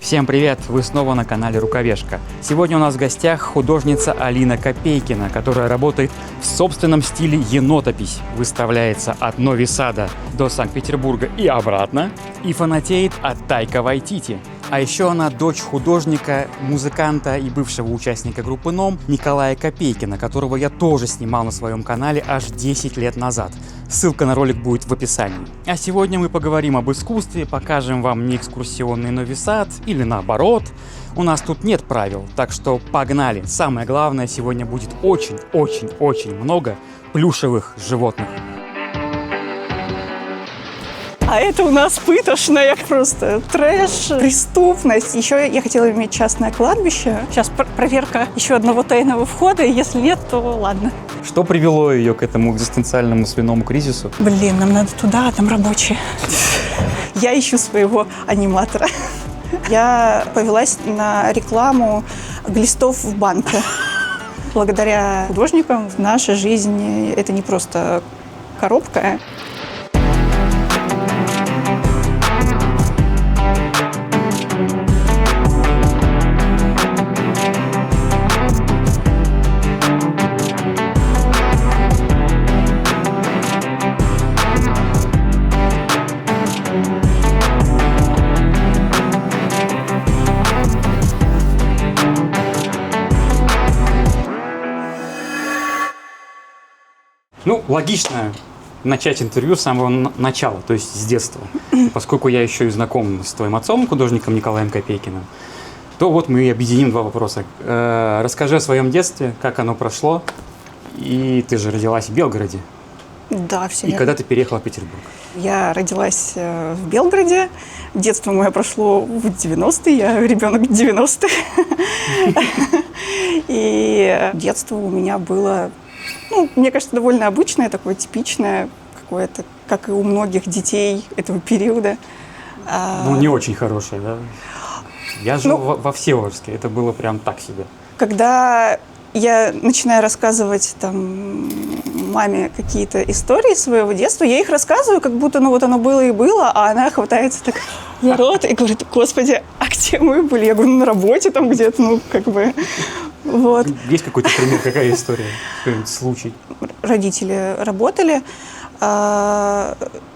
Всем привет! Вы снова на канале Рукавешка. Сегодня у нас в гостях художница Алина Копейкина, которая работает в собственном стиле енотопись. Выставляется от Нови Сада до Санкт-Петербурга и обратно. И фанатеет от Тайка Вайтити. А еще она дочь художника, музыканта и бывшего участника группы НОМ Николая Копейкина, которого я тоже снимал на своем канале аж 10 лет назад. Ссылка на ролик будет в описании. А сегодня мы поговорим об искусстве, покажем вам не экскурсионный Нови Сад или наоборот. У нас тут нет правил, так что погнали. Самое главное, сегодня будет очень много плюшевых животных. А это у нас пытошная, просто трэш, преступность. Еще я хотела иметь частное кладбище. Сейчас проверка еще одного тайного входа, и если нет, то ладно. Что привело ее к этому экзистенциальному свиному кризису? Блин, нам надо туда, а там рабочие. Я ищу своего аниматора. Я повелась на рекламу глистов в банке. Благодаря художникам в нашей жизни это не просто коробка. Ну, логично начать интервью с самого начала, то есть с детства. И поскольку я еще и знаком с твоим отцом, художником Николаем Копейкиным, то вот мы объединим два вопроса. Расскажи о своем детстве, как оно прошло. И ты же родилась в Белгороде. Да, все. И когда ты переехала в Петербург? Я родилась в Белгороде. Детство мое прошло в 90-е. Я ребенок 90-х. И детство у меня было, мне кажется, довольно обычное, такое типичное, какое-то, как и у многих детей этого периода. Не очень хорошее, да? Я жил во Всеволожске, это было прям так себе. Когда я начинаю рассказывать маме какие-то истории своего детства, я их рассказываю, как будто оно было и было, а она хватается так за рот и говорит: Господи, а где мы были? Я говорю, на работе там где-то, вот. Есть какой-то пример, какая история, какой-нибудь случай? Родители работали,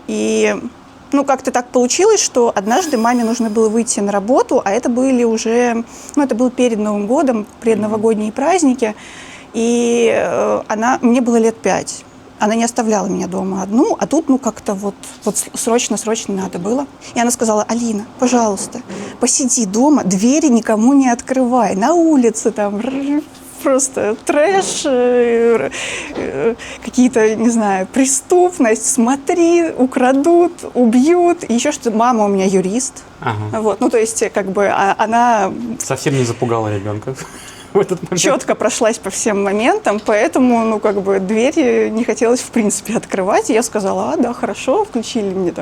и как-то так получилось, что однажды маме нужно было выйти на работу, а это были уже, это был перед Новым годом, предновогодние праздники, и мне было лет 5. Она не оставляла меня дома одну, а тут, как-то срочно надо было. И она сказала: Алина, пожалуйста, посиди дома, двери никому не открывай, на улице там просто трэш, какие-то, не знаю, преступность, смотри, украдут, убьют. И еще что, мама у меня юрист. Ага. То есть, она... Совсем не запугала ребенка в этот момент. Четко прошлась по всем моментам, поэтому, двери не хотелось, в принципе, открывать. И я сказала: да, хорошо, включили мне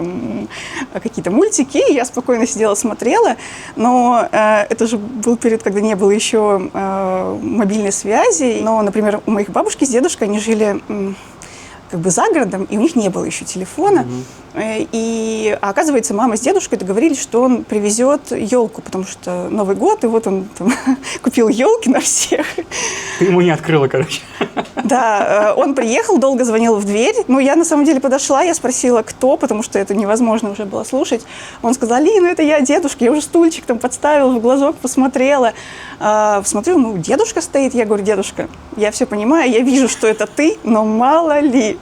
какие-то мультики, и я спокойно сидела, смотрела. Но это же был период, когда не было еще мобильной связи. Но, например, у моих бабушки с дедушкой, они жили за городом, и у них не было еще телефона. И оказывается, мама с дедушкой договорились, что он привезет елку, потому что Новый год, и он купил елки на всех. Ты ему не открыла, короче. Да, он приехал, долго звонил в дверь. Я на самом деле подошла, я спросила, кто, потому что это невозможно уже было слушать. Он сказал: Алина, это я, дедушка. Я уже стульчик подставила, в глазок посмотрела. Смотрю, дедушка стоит. Я говорю: дедушка, я все понимаю, я вижу, что это ты, но мало ли.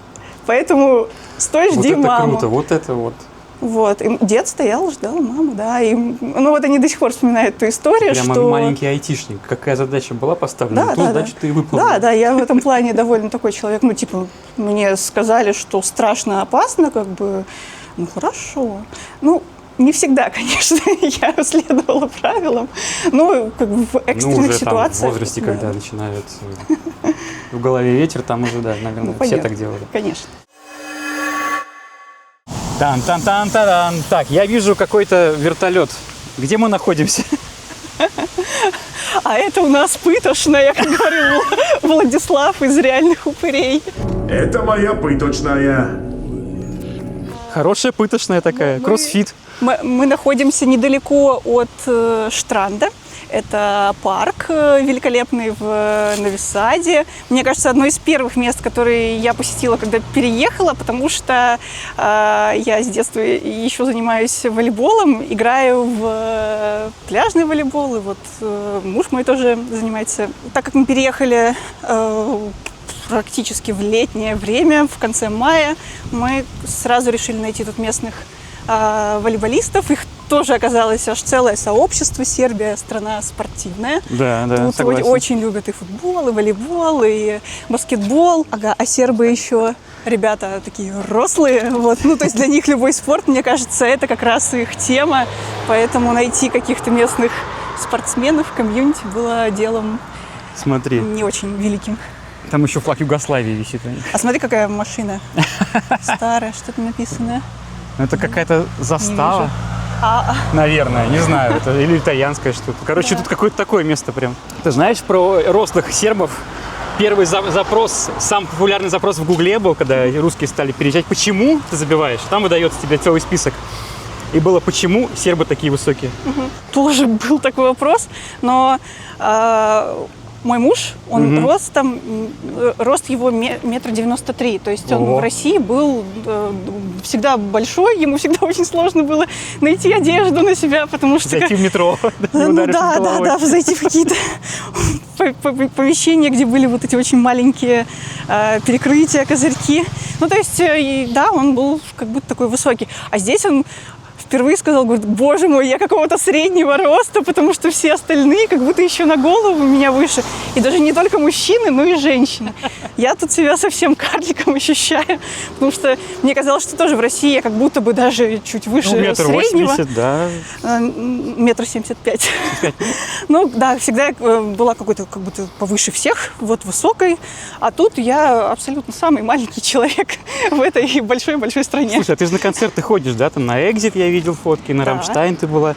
Поэтому стой, жди маму. Вот это круто. Вот. И дед стоял, ждал маму, да. И, они до сих пор вспоминают эту историю, прямо что... маленький айтишник. Какая задача была поставлена, ту задачу ты и выполнила. Да, я в этом плане довольно такой человек. Мне сказали, что страшно, опасно, хорошо. Не всегда, конечно, я следовала правилам, но в экстренных ситуациях... в возрасте, когда начинают в голове ветер, там уже, да, наверное, все так делали. Конечно. Тан-тан-тан-таран. Так, я вижу какой-то вертолет. Где мы находимся? А это у нас пытошная, как говорил Владислав из «Реальных упырей». Это моя пыточная. Хорошая пытошная такая, кроссфит. Мы находимся недалеко от Штранда. Это парк великолепный в Нови Саде. Мне кажется, одно из первых мест, которые я посетила, когда переехала, потому что я с детства еще занимаюсь волейболом, играю в пляжный волейбол, и вот муж мой тоже занимается. Так как мы переехали практически в летнее время, в конце мая, мы сразу решили найти тут местных волейболистов. Их тоже оказалось аж целое сообщество. Сербия страна спортивная. Да, тут согласен. очень любят и футбол, и волейбол, и баскетбол. Ага, а сербы еще ребята такие рослые. Вот. Ну, то есть для них любой спорт, мне кажется, это как раз их тема. Поэтому найти каких-то местных спортсменов в комьюнити было делом Смотри, не очень великим. там еще флаг Югославии висит. А смотри, какая машина старая, что-то написано. Это какая-то застава, вижу. наверное, не знаю, это или итальянское что-то. Короче, Да. тут какое-то такое место прям. Ты знаешь про рослых сербов? Первый запрос, самый популярный запрос в Гугле был, когда русские стали переезжать. Почему ты забиваешь? Там выдается тебе целый список. И было, почему сербы такие высокие? Тоже был такой вопрос, но мой муж, он рост его 1,93 м, то есть он Ого. в России был всегда большой, ему всегда очень сложно было найти одежду на себя, потому что... Зайти в метро, не Ну ударившись да, головой. зайти в какие-то помещения, где были вот эти очень маленькие перекрытия, козырьки. Ну, то есть, да, он был как будто такой высокий. А здесь он впервые сказал, говорит, боже мой, я какого-то среднего роста, потому что все остальные как будто еще на голову меня выше. И даже не только мужчины, но и женщины. Я тут себя совсем карликом ощущаю, потому что мне казалось, что тоже в России я как будто бы даже чуть выше Ну, 1,80 1,80 м, да. 1,75 м. Ну, да, всегда я была какой-то как будто повыше всех, вот высокой, а тут я абсолютно самый маленький человек в этой большой-большой стране. Слушай, а ты же на концерты ходишь, да? Там на Exit я видел фотки, на Да. Рамштайн ты была.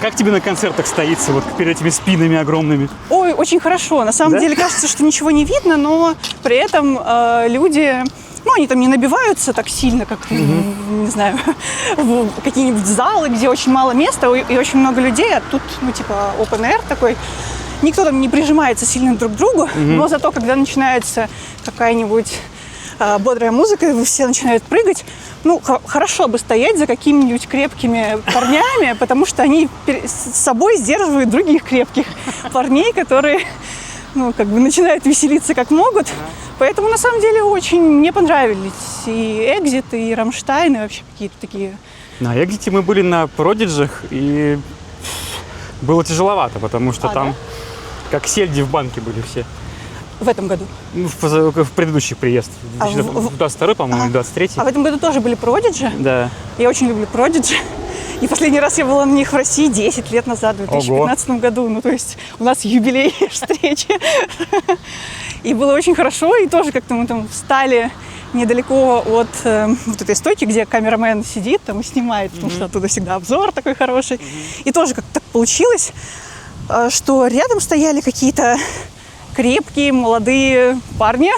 Как тебе на концертах стоится вот перед этими спинами огромными? Ой, очень хорошо. На самом Да? деле кажется, что ничего не видно, но при этом люди, ну, они там не набиваются так сильно, как, не знаю, в какие-нибудь залы, где очень мало места и очень много людей, а тут, ну, типа, open air такой. Никто там не прижимается сильно друг к другу, но зато, когда начинается какая-нибудь бодрая музыка, и все начинают прыгать, ну, хорошо бы стоять за какими-нибудь крепкими парнями, потому что они с собой сдерживают других крепких парней, которые, ну, как бы начинают веселиться как могут. Поэтому, на самом деле, очень мне понравились и Exit, и Рамштайн, и вообще какие-то такие... На Exit мы были на Продиджах, и было тяжеловато, потому что там как сельди в банке были все. В этом году. Ну, в предыдущий приезд. А 2022, по-моему, или 23. А в этом году тоже были Продиджи. Да. Я очень люблю Продиджи. И последний раз я была на них в России 10 лет назад, в 2015 году. Ну, то есть у нас юбилей встречи. И было очень хорошо. И тоже как-то мы там встали недалеко от вот этой стойки, где камерамен сидит там и снимает, потому что оттуда всегда обзор такой хороший. И тоже как-то так получилось, что рядом стояли какие-то крепкие, молодые парни,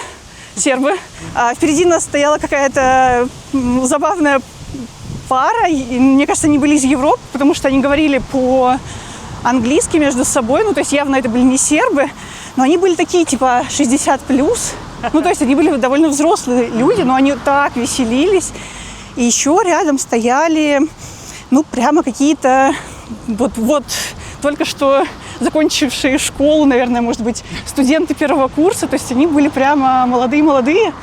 сербы. А впереди нас стояла какая-то забавная пара. И, мне кажется, они были из Европы, потому что они говорили по-английски между собой. Ну, то есть явно это были не сербы, но они были такие, типа, 60+. Ну, то есть они были довольно взрослые люди, но они так веселились. И еще рядом стояли, ну, прямо какие-то вот только что закончившие школу, наверное, может быть, студенты первого курса. То есть они были прямо молодые-молодые.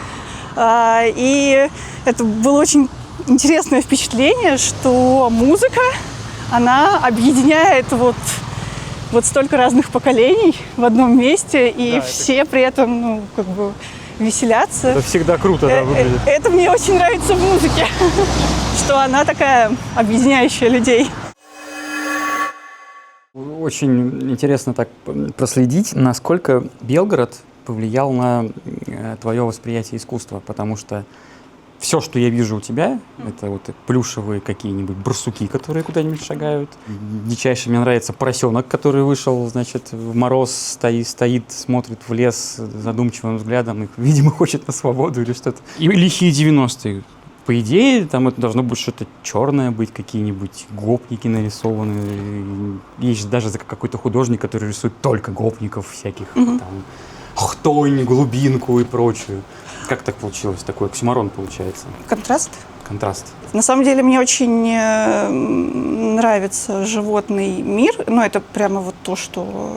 И это было очень интересное впечатление, что музыка, она объединяет вот столько разных поколений в одном месте, и Да, все при этом, ну, как бы веселятся. Это всегда круто, да, выглядит. Это мне очень нравится в музыке, что она такая объединяющая людей. Очень интересно так проследить, насколько Белгород повлиял на твое восприятие искусства, потому что все, что я вижу у тебя, это вот плюшевые какие-нибудь барсуки, которые куда-нибудь шагают. Дичайше мне нравится поросенок, который вышел, значит, в мороз, стоит, смотрит в лес задумчивым взглядом и, видимо, хочет на свободу или что-то. И лихие 90-е. по идее, там это должно быть что-то черное быть, какие-нибудь гопники нарисованы. Есть же даже какой-то художник, который рисует только гопников всяких, там, хтонь, глубинку и прочую. Как так получилось? Такой оксюморон получается. Контраст. Контраст. На самом деле мне очень нравится животный мир, но это прямо вот то, что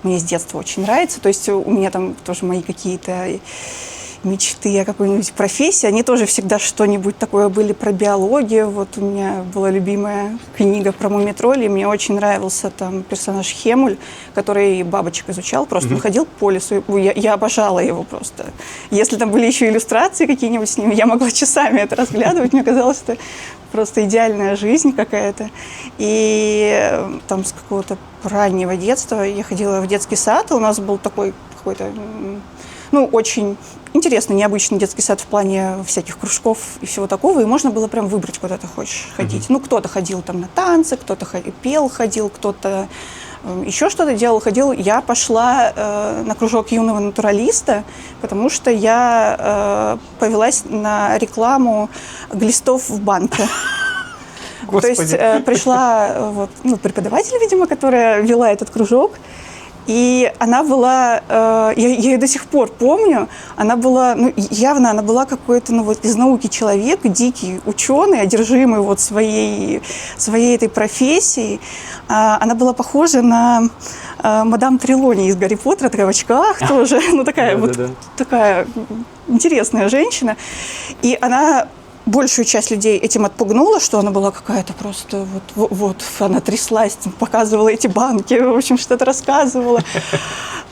мне с детства очень нравится. То есть у меня там тоже мои какие-то мечты о какой-нибудь профессии, они тоже всегда что-нибудь такое были про биологию. Вот у меня была любимая книга про мумитролей, мне очень нравился там персонаж Хемуль, который бабочек изучал, просто он ходил по лесу, я обожала его просто. Если там были еще иллюстрации какие-нибудь с ним, я могла часами это разглядывать, мне казалось, это просто идеальная жизнь какая-то. И там с какого-то раннего детства я ходила в детский сад, и у нас был такой какой-то, ну, очень интересный, необычный детский сад в плане всяких кружков и всего такого, и можно было прям выбрать, куда ты хочешь ходить. Ну, кто-то ходил там на танцы, кто-то пел, ходил, кто-то еще что-то делал, ходил. Я пошла на кружок юного натуралиста, потому что я повелась на рекламу глистов в банке. Господи. То есть пришла вот, ну, преподаватель, видимо, которая вела этот кружок, и она была, я ее до сих пор помню, она была, ну, явно она была какой-то, ну, вот из науки человек, дикий ученый, одержимый вот своей этой профессией. Она была похожа на мадам Трелони из «Гарри Поттера», такая в очках тоже, ну, такая вот такая интересная женщина. И она большую часть людей этим отпугнула, что она была какая-то просто вот она тряслась, показывала эти банки, в общем, что-то рассказывала.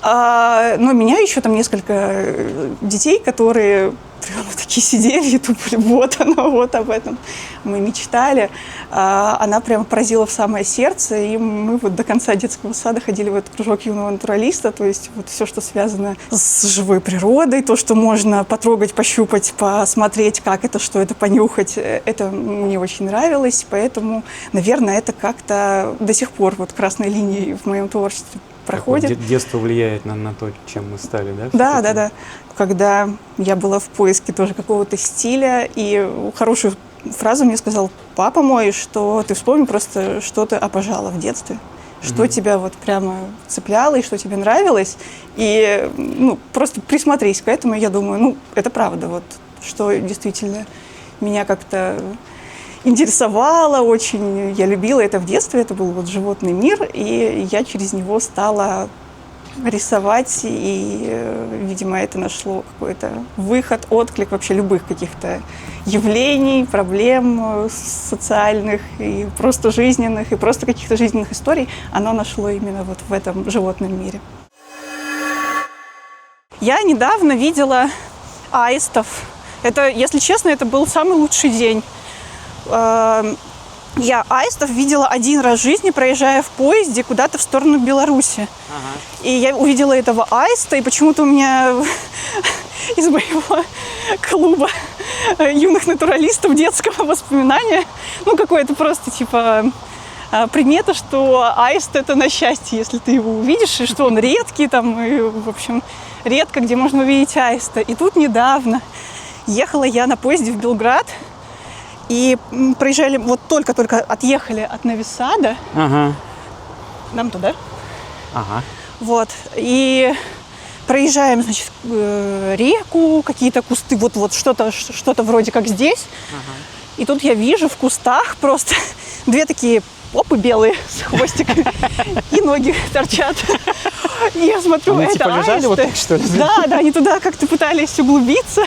Но меня еще там несколько детей, которые прямо такие сидели и думали, вот оно, вот об этом мы мечтали. Она прямо поразила в самое сердце, и мы вот до конца детского сада ходили в этот кружок юного натуралиста, то есть вот все, что связано с живой природой, то, что можно потрогать, пощупать, посмотреть, как это, что это, понюхать, это мне очень нравилось, поэтому, наверное, это как-то до сих пор вот красной линией в моем творчестве проходит. Детство влияет на то, чем мы стали, да? Да. Когда я была в поиске тоже какого-то стиля, и хорошую фразу мне сказал папа мой, что ты вспомни просто, что ты обожала в детстве, что тебя вот прямо цепляло и что тебе нравилось, и ну, просто присмотрись к этому, и я думаю, ну, это правда, вот, что действительно меня как-то интересовало очень, я любила это в детстве, это был вот животный мир, и я через него стала рисовать, и, видимо, это нашло какой-то выход, отклик вообще любых каких-то явлений, проблем социальных и просто жизненных, и просто каких-то жизненных историй, оно нашло именно вот в этом животном мире. Я недавно видела аистов. Это, если честно, это был самый лучший день. Я аистов видела один раз в жизни, проезжая в поезде куда-то в сторону Беларуси. И я увидела этого аиста, и почему-то у меня из моего клуба юных натуралистов детского воспоминания, ну, какое-то просто, типа, примета, что аист – это на счастье, если ты его увидишь, и что он редкий, там, и, в общем, редко где можно увидеть аиста. И тут недавно ехала я на поезде в Белград, и проезжали, вот только-только отъехали от Нови Сада. Нам туда. Вот. И проезжаем, значит, реку, какие-то кусты, вот что-то вроде как здесь. И тут я вижу в кустах просто две такие попы белые с хвостиками, и ноги торчат. И я смотрю, они это типа лежали аисты. вот так, что ли? Да, они туда как-то пытались углубиться.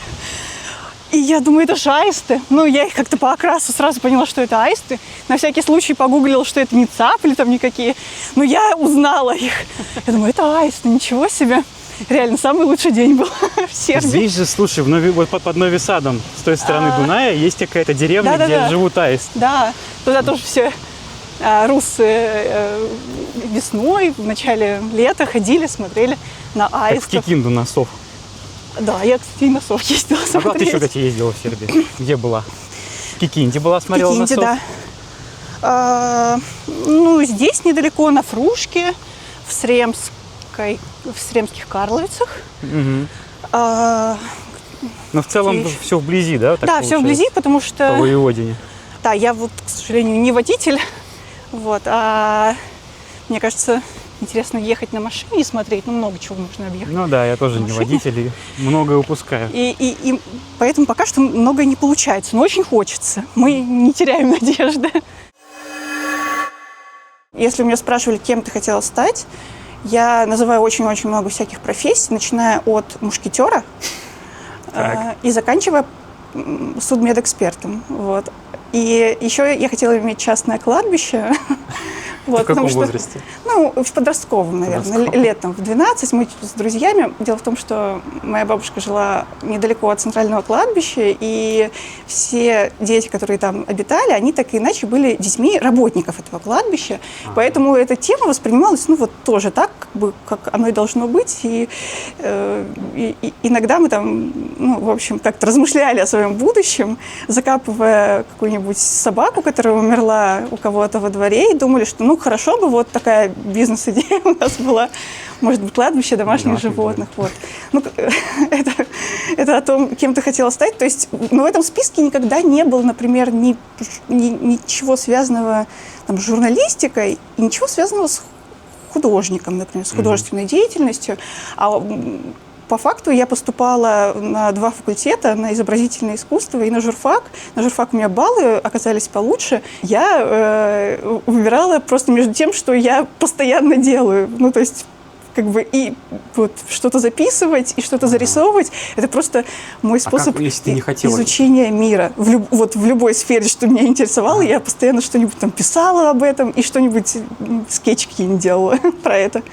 И я думаю, это же аисты. Ну, я их как-то по окрасу сразу поняла, что это аисты. На всякий случай погуглила, что это не цапли там никакие. Но я узнала их. Я думаю, это аисты, ничего себе. Реально, самый лучший день был в Сербии. Здесь же, слушай, вот под Нови Садом, с той стороны Дуная, есть какая-то деревня, где живут аисты. Да, туда тоже все русы весной, в начале лета ходили, смотрели на аистов. Как в Кикинду на сов. Да, я, кстати, и на сов ездила смотреть. А куда ты еще, кстати, ездила в Сербии? Где была? В Кикинде была, смотрела на сов? Да. Ну, здесь недалеко, на Фрушке, в Сремских Карловицах. Но в целом Вещь. все вблизи, да? Так Да, все получается? вблизи, потому По что, Воеводине. да, я вот, к сожалению, не водитель, вот, а мне кажется, интересно ехать на машине и смотреть, ну, много чего можно объехать. Ну да, я тоже не машине. водитель и многое упускаю. И поэтому пока что многое не получается, но очень хочется. Мы не теряем надежды. Если у меня спрашивали, кем ты хотела стать, я называю очень-очень много всяких профессий, начиная от мушкетера и заканчивая судмедэкспертом. Вот. И еще я хотела иметь частное кладбище. Вот, В каком потому что, возрасте? ну, в подростковом, наверное, лет там в 12. Мы с друзьями. Дело в том, что моя бабушка жила недалеко от центрального кладбища, и все дети, которые там обитали, они так и иначе были детьми работников этого кладбища. Поэтому эта тема воспринималась, ну, вот тоже так, как оно и должно быть. И иногда мы там, ну, в общем, как-то размышляли о своем будущем, закапывая какую-нибудь собаку, которая умерла у кого-то во дворе, и думали, что, ну, хорошо бы вот такая бизнес-идея у нас была, может быть, кладбище домашних животных. Вот. Ну, это о том, кем ты хотела стать. То есть, но в этом списке никогда не было, например, ничего связанного там, с журналистикой и ничего связанного с художником, например, с художественной деятельностью. А по факту я поступала на 2 факультета, на изобразительное искусство и на журфак. На журфак у меня баллы оказались получше. Я выбирала просто между тем, что я постоянно делаю. Ну, то есть как бы и вот что-то записывать, и что-то зарисовывать. Это просто мой способ если ты не хотела? Изучения мира. Вот в любой сфере, что меня интересовало, я постоянно что-нибудь там писала об этом и что-нибудь, скетчи какие-нибудь делала про это.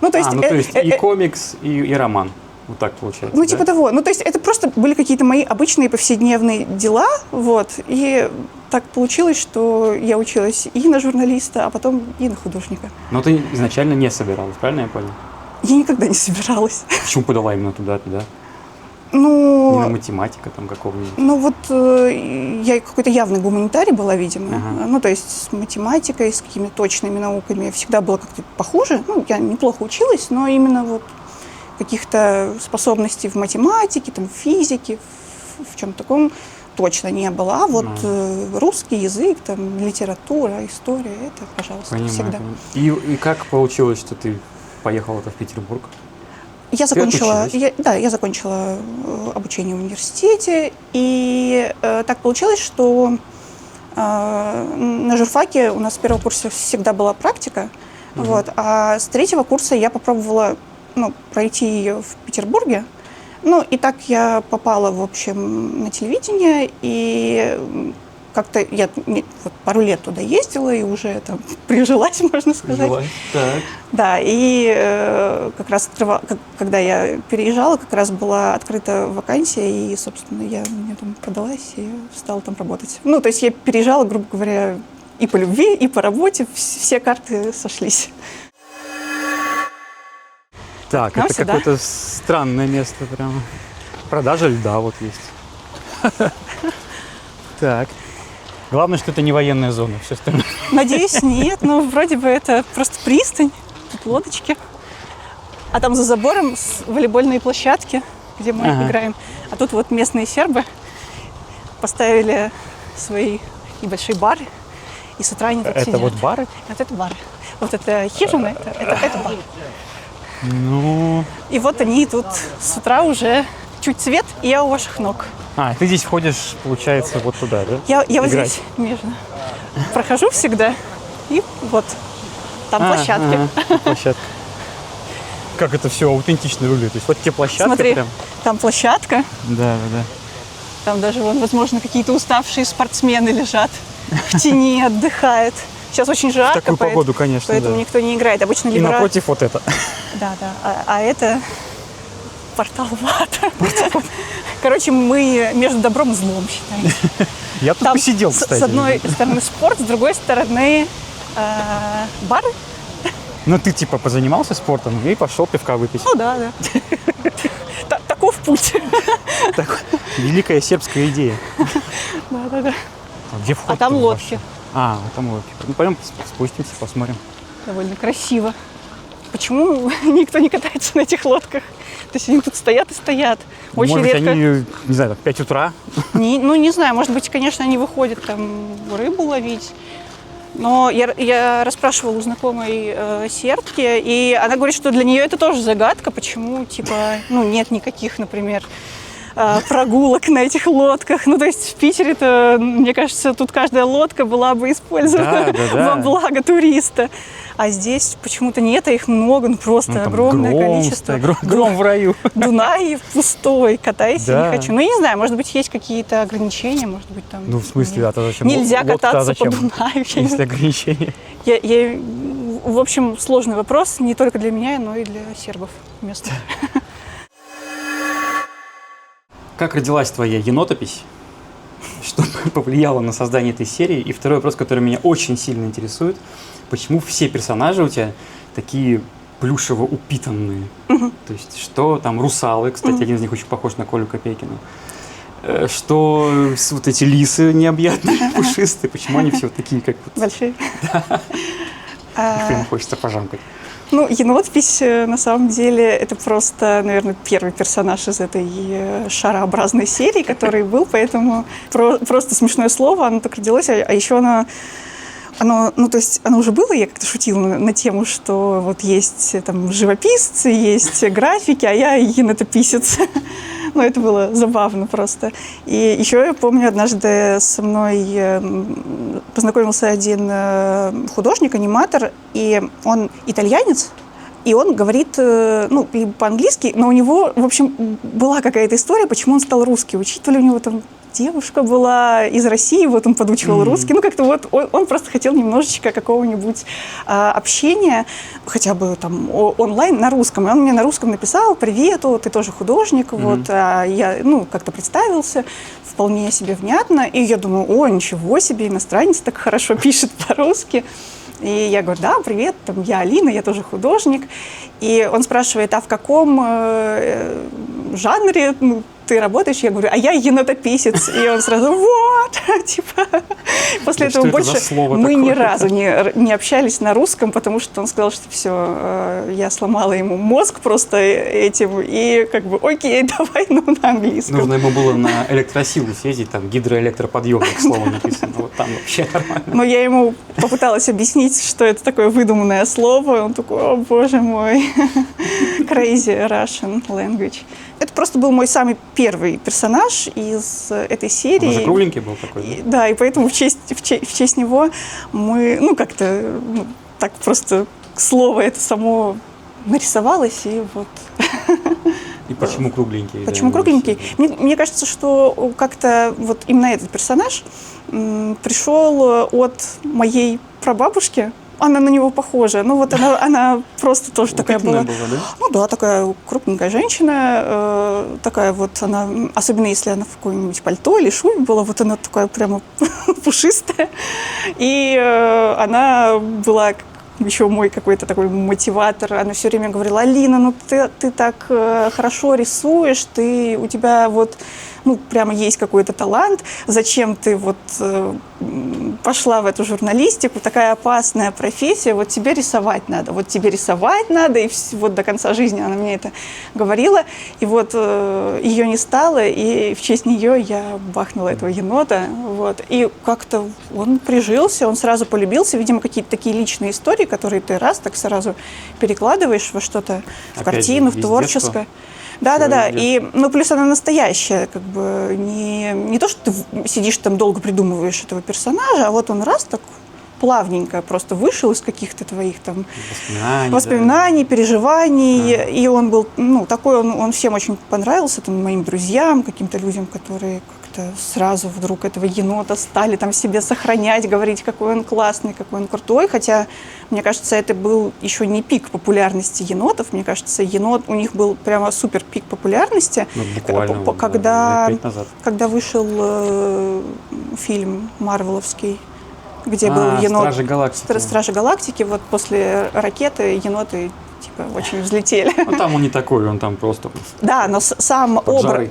Ну, то есть, и комикс, и роман. Вот так получается. Ну, да? типа того. Ну, то есть это просто были какие-то мои обычные повседневные дела, вот. И так получилось, что я училась и на журналиста, а потом и на художника. Но ты изначально не собиралась, правильно я понял? Я никогда не собиралась. Почему подала именно туда? Не на Ну, математика там какого-нибудь? ну вот я какой-то явный гуманитарий была, видимо. Ага. Ну, то есть с математикой, с какими-то точными науками всегда было как-то похуже. Ну, я неплохо училась, но именно вот каких-то способностей в математике, там, в физике, в чем-то таком точно не было. А вот русский язык, там, литература, история, это, пожалуйста, Понимаю, всегда. понимаю. И как получилось, что ты поехала-то в Петербург? Я закончила обучение в университете, и так получилось, что на журфаке у нас с первого курса всегда была практика, вот, а с 3-го курса я попробовала пройти ее в Петербурге. Ну, и так я попала, в общем, на телевидение, и как-то я вот пару лет туда ездила и уже там прижилась, можно сказать. Так. Да, и как раз когда я переезжала, как раз была открыта вакансия, и, собственно, я там подалась и стала там работать. Ну, то есть я переезжала, грубо говоря, и по любви, и по работе, все карты сошлись. Так, это какое-то странное место прямо. Продажа льда вот есть. Так. Главное, что это не военная зона. Все остальное. Надеюсь, нет, но вроде бы это просто пристань, тут лодочки. А там за забором волейбольные площадки, где мы играем. А тут вот местные сербы поставили свои небольшие бары, и с утра они тут сидят. Это вот бары? Вот это бары. Вот это хижина, это бар. Ну... И вот они тут с утра уже чуть свет, и я у ваших ног. А, ты здесь ходишь, получается, вот туда, да? Я вот здесь между. Прохожу всегда, и вот там площадки. Площадка. Как это все аутентично выглядит? То есть вот те площадки. Смотри, прям. там площадка. Да. Там даже, возможно, какие-то уставшие спортсмены лежат в тени, отдыхают. Сейчас очень жарко, В такую погоду, конечно, поэтому да. никто не играет. Обычно И напротив вот это. Да. А это портал в ад. Короче, мы между добром и злом считаем. Я тут посидел, кстати. С одной стороны спорт, с другой стороны бары. Ну, ты типа позанимался спортом и пошел пивка выпить. Ну да. Таков путь. Великая сербская идея. Да. Где вход? А там лодки. Там лодки. Ну, пойдем спустимся, посмотрим. Довольно красиво. почему никто не катается на этих лодках? То есть они тут стоят и стоят. Очень Может быть, редко. они, не знаю, в 5 утра? Не знаю, может быть, конечно, они выходят там рыбу ловить. Но я расспрашивала у знакомой сербки, и она говорит, что для нее это тоже загадка, почему, типа, нет никаких, например, прогулок на этих лодках. Ну, то есть в Питере-то, мне кажется, тут каждая лодка была бы использована во благо туриста. А здесь почему-то нет, а их много, просто огромное количество. Гром в раю. Дунай пустой, катайся, не хочу. Ну, я не знаю, может быть, есть какие-то ограничения, может быть, там... Ну, в смысле, то зачем? Нельзя кататься по Дунаю. Есть ограничения. В общем, сложный вопрос не только для меня, но и для сербов местных. Как родилась твоя енотопись? Что повлияло на создание этой серии? И второй вопрос, который меня очень сильно интересует. Почему все персонажи у тебя такие плюшево упитанные? То есть, что там русалы, кстати, один из них очень похож на Колю Копейкина. Что вот эти лисы необъятные, пушистые, почему они все такие, как... Большие. Их прям хочется пожамкать. Ну, енотопись, на самом деле, это просто, наверное, первый персонаж из этой шарообразной серии, который был, поэтому просто смешное слово, оно так родилось, а еще оно уже было, я как-то шутила на тему, что вот есть там живописцы, есть графики, а я енотописец. Ну, это было забавно просто. И еще я помню, однажды со мной познакомился один художник, аниматор, и он итальянец, и он говорит, по-английски, но у него, в общем, была какая-то история, почему он стал русский. Учитывали, у него там девушка была из России, вот он подучивал русский. Ну, как-то вот он просто хотел немножечко какого-нибудь общения, хотя бы там онлайн на русском. И он мне на русском написал: «Привет, ты тоже художник». Вот, я, как-то представился, вполне себе внятно. И я думаю: о, ничего себе, иностранец так хорошо пишет по-русски. И я говорю: да, привет, я Алина, я тоже художник. И он спрашивает: а в каком жанре ты работаешь? Я говорю: а я енотописец. И он сразу: вот, После этого больше мы ни разу не общались на русском, потому что он сказал, что все, я сломала ему мозг просто этим, и окей, давай, на английском. Нужно ему было на электросилу съездить, там гидроэлектроподъемник, слово написано, вот там вообще нормально. Но я ему попыталась объяснить, что это такое выдуманное слово, и он такой: о, боже мой, crazy Russian language. Это просто был мой самый первый персонаж из этой серии. Он же кругленький был такой, да? Да, и поэтому в честь него мы, так просто слово это само нарисовалось, и вот. И почему кругленький? Почему кругленький? Мне кажется, что как-то вот именно этот персонаж пришел от моей прабабушки. Она на него похожа. Ну, вот она просто тоже такая была. Да? Ну да, такая крупненькая женщина. Такая вот она, особенно если она в каком-нибудь пальто или шубе была, вот она такая прямо пушистая. И она была еще мой какой-то такой мотиватор. Она все время говорила: Алина, ты так хорошо рисуешь, у тебя вот прямо есть какой-то талант, зачем ты вот пошла в эту журналистику, такая опасная профессия, вот тебе рисовать надо, и вот до конца жизни она мне это говорила, и вот ее не стало, и в честь нее я бахнула этого енота, вот, и как-то он прижился, он сразу полюбился, видимо, какие-то такие личные истории, которые ты так сразу перекладываешь во что-то, в картину, в творческое. Да. И, плюс она настоящая, не то, что ты сидишь там долго придумываешь этого персонажа, а вот он так плавненько просто вышел из каких-то твоих там воспоминаний, переживаний. И он был, такой, он всем очень понравился, моим друзьям, каким-то людям, которые как-то сразу вдруг этого енота стали там себе сохранять, говорить, какой он классный, какой он крутой. Хотя, мне кажется, это был еще не пик популярности енотов. Мне кажется, енот, у них был прямо супер пик популярности. Буквально, когда 5 назад. Когда вышел фильм марвеловский, где был енот. Стражи Галактики. Стражи Галактики. Вот после ракеты еноты типа, очень взлетели. Ну, там он не такой, он там просто... Да, но сам Поджарый.